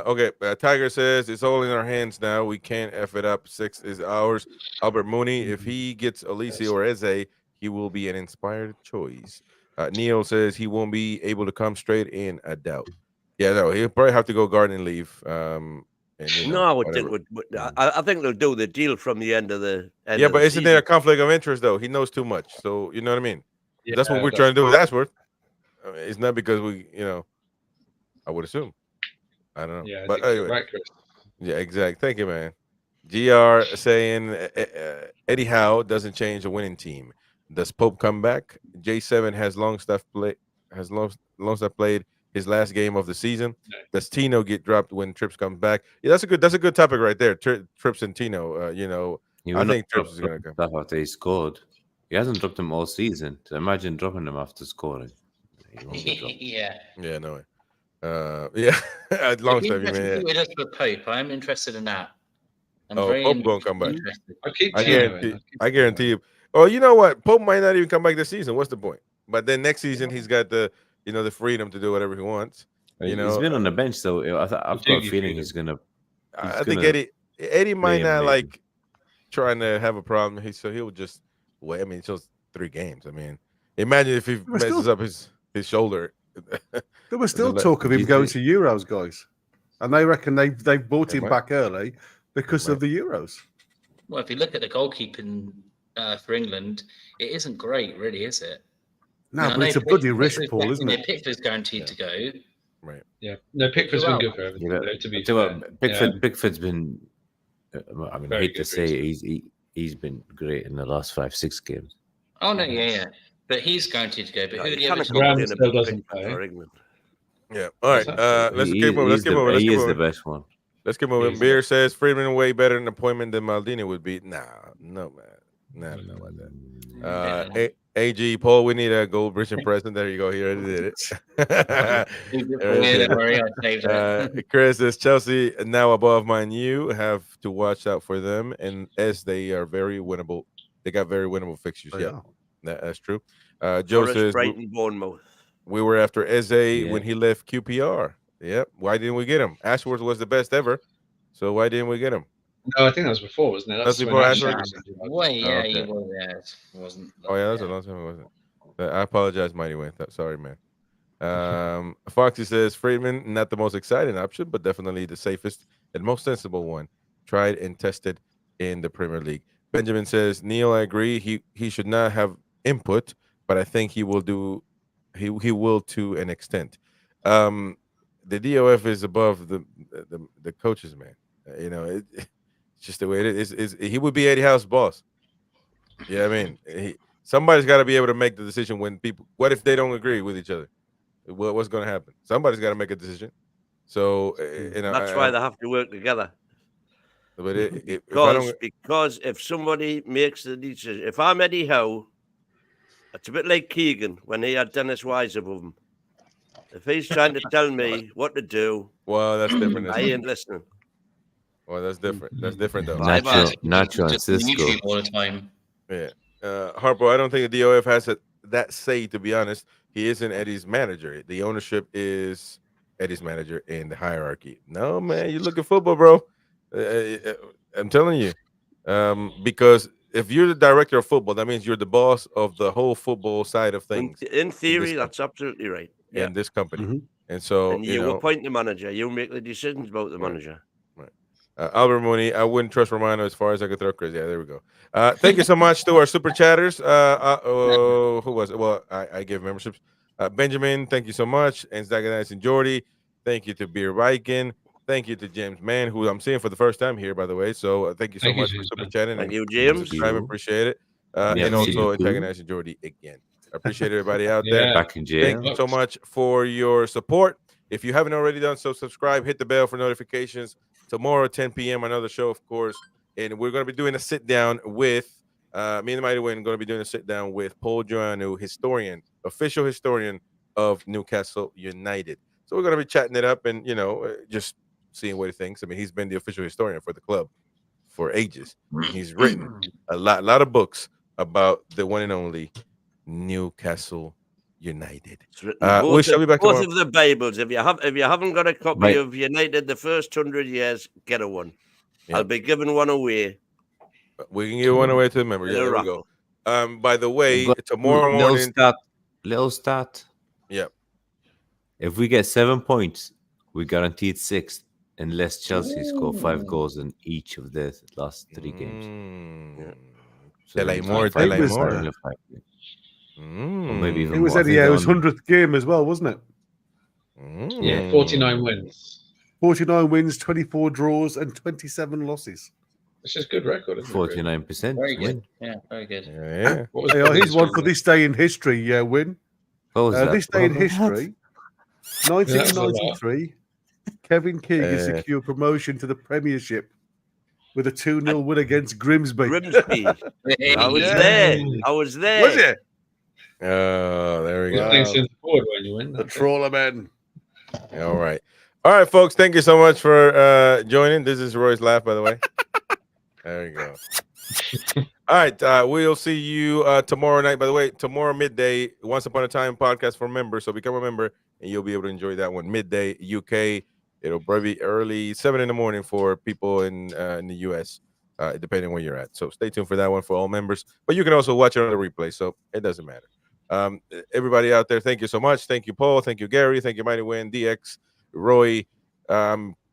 Okay, Tiger says it's all in our hands now. We can't F it up. 6 is ours. Albert Mooney, if he gets Olise or Eze, he will be an inspired choice. Neil says he won't be able to come straight in. I doubt. Yeah, no, he'll probably have to go garden leave. And, No, I would whatever. think. I think they'll do the deal from the end of the. End Yeah, of but the isn't there a season. conflict of interest though? He knows too much, so you know what I mean. Yeah, That's what we're trying to do with Ashworth. I mean, it's not because we, I would assume. I don't know. Yeah, I but think you're anyway, right, Chris. yeah, exactly. Thank you, man. GR saying Eddie Howe doesn't change a winning team. Does Pope come back? J7 has Longstaff played his last game of the season. No. Does Tino get dropped when Trips comes back? Yeah, that's a good topic right there. Trips and Tino. He I will not think Trips drop is gonna come. stuff after he scored. He hasn't dropped him all season. So imagine dropping him after scoring. He won't be dropped. Yeah. Yeah, no way. Yeah, Longstaff. You mean? With us for Pope, I'm interested in that. I'm Oh, very Pope gonna come back. interested. I'll keep I Tino guarantee. in. I guarantee you. Oh, you know what? Pope might not even come back this season. What's the point? But then next season he's got the freedom to do whatever he wants. He's been on the bench, so I've got a Dougie feeling Freedman. he's gonna. I think Eddie might play not him like trying to have a problem. He'll just wait. I mean, it's just 3 games. I mean, imagine if he We're still- messes up his shoulder. There was still Let- talk of him he's going the- to Euros, guys, and they reckon they bought They him might. back early because They of the Euros. Well, if you look at the goalkeeping for England, it isn't great, really, is it? No, I but know it's a bloody Pickford's risk, guaranteed- Paul, isn't it? Pickford's guaranteed to go. Right. Yeah. No, Pickford's been good for Yeah, everything, but though, to be I tell you fair. what, Pickford's been. I mean, I Very hate to good say he's been great in the last 5-6 games. Oh, no, yeah. But he's guaranteed to go. But No, who you do you cannot ever come Graham in still a doesn't big play. for England. Yeah. All right. Let's keep moving. Let's keep moving. Let's He keep is the moving. best one. Let's keep moving. He's Beer says Freeman way better an appointment than Maldini would be. Nah, no, man. Nah, I don't know about that. AG Paul, we need a gold bridge impression. There you go. He already did it. Don't worry, I saved it. Chris says Chelsea now above Man U. Have to watch out for them, and as they are very winnable, they got very winnable fixtures. They Yeah, are. that's true. Joe Forest, says Brighton, Bournemouth. we were after Eze when Yeah. he left QPR. Yep. Why didn't we get him? Ashworth was the best ever. So why didn't we get him? No, I think that was before, wasn't it? That's when before Ashford Ashford? was- Well, yeah, okay. he was. Yeah, it wasn't. Oh yeah, that's a long time ago, wasn't it? I apologize, Mighty Wayne. Sorry, man. Foxy says Freeman, not the most exciting option, but definitely the safest and most sensible one. Tried and tested in the Premier League. Benjamin says, Neil, I agree. He should not have input, but I think he will do. He will to an extent. The DOF is above the coaches, man. It's just the way it is. He would be Eddie Howe's boss. Yeah, I mean, somebody's got to be able to make the decision when people. What if they don't agree with each other? What's going to happen? Somebody's got to make a decision. So That's why they have to work together. But if I don't, Because if somebody makes the decision, if I'm Eddie Howe, it's a bit like Keegan when he had Dennis Wise above him. If he's trying to tell me what to do, well, that's different. I ain't listening. Well, that's different. That's different though. Nacho and Just Cisco. YouTube all the time. Yeah. Harpo, I don't think the DOF has that say, to be honest. He isn't Eddie's manager. The ownership is Eddie's manager in the hierarchy. No, man, you look at football, bro. I'm telling you. Because if you're the director of football, that means you're the boss of the whole football side of things. In theory, this that's absolutely right. Yeah. in this company. Mhm. And so, And you appoint the manager. You make the decisions about the manager. Albert Mooney, I wouldn't trust Romano as far as I could throw Chris. Yeah, there we go. Thank you so much to our super chatters. Who was it? Well, I gave memberships. Benjamin, thank you so much. And Zagadias and Jordy, thank you to Beer Viking. Thank you to James Mann, who I'm seeing for the first time here, by the way. So thank you so much for super chatting. Thank you, and James. subscribing. Appreciate it. And also Zagadias and Jordy again. I appreciate everybody out there. Back in jail. Thank you so much for your support. If you haven't already done so, subscribe, hit the bell for notifications. Tomorrow, 10 p.m., another show, of course. And we're going to be doing a sit down with me and the Mighty Win. Going to be doing a sit down with Paul Joannou, official historian of Newcastle United. So we're going to be chatting it up and, just seeing what he thinks. I mean, he's been the official historian for the club for ages. He's written a lot of books about the one and only Newcastle United. We shall be back both tomorrow. of the Bibles. If you haven't got a copy of United, the first 100 years, get a one. Yeah. I'll be giving one away. We can give one away to the members. Yeah, there we go. By the way, tomorrow morning. Little stat. Yeah. If we get 7 points, we guaranteed sixth, unless Chelsea score 5 goals in each of their last 3 games. Yeah. So tell more. Or maybe even it was Eddie Howe's 100th game as well, wasn't it? Yeah, 49 wins. 49 wins, 24 draws, and 27 losses. Which is a good record, isn't it? 49%. Very good. Win. Yeah, very good. Yeah. Here's one for this day in history, Win. This day in history, 1993, Kevin Keegan secured promotion to the Premiership with a 2-0 win against Grimsby. I was there. Was it? Oh, there we go. When you win, the Trawler Men. All right, folks. Thank you so much for joining. This is Roy's laugh, by the way. There you go. All right, we'll see you tomorrow night. By the way, tomorrow midday, Once Upon a Time podcast for members. So become a member, and you'll be able to enjoy that one midday UK. It'll probably be early 7 in the morning for people in the US, depending on where you're at. So stay tuned for that one for all members. But you can also watch it on the replay, so it doesn't matter. Everybody out there, thank you so much. Thank you, Paul. Thank you, Gary. Thank you, Mighty Win, DX, Roy,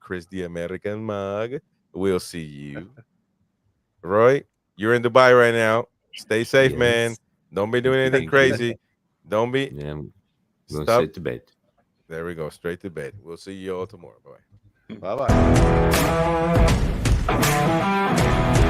Chris, the American Mug. We'll see you. Roy, you're in Dubai right now. Stay safe, man. Don't be doing anything crazy. Don't be. Yeah, I'm going straight to bed. There we go. Straight to bed. We'll see you all tomorrow. Bye. Bye-bye.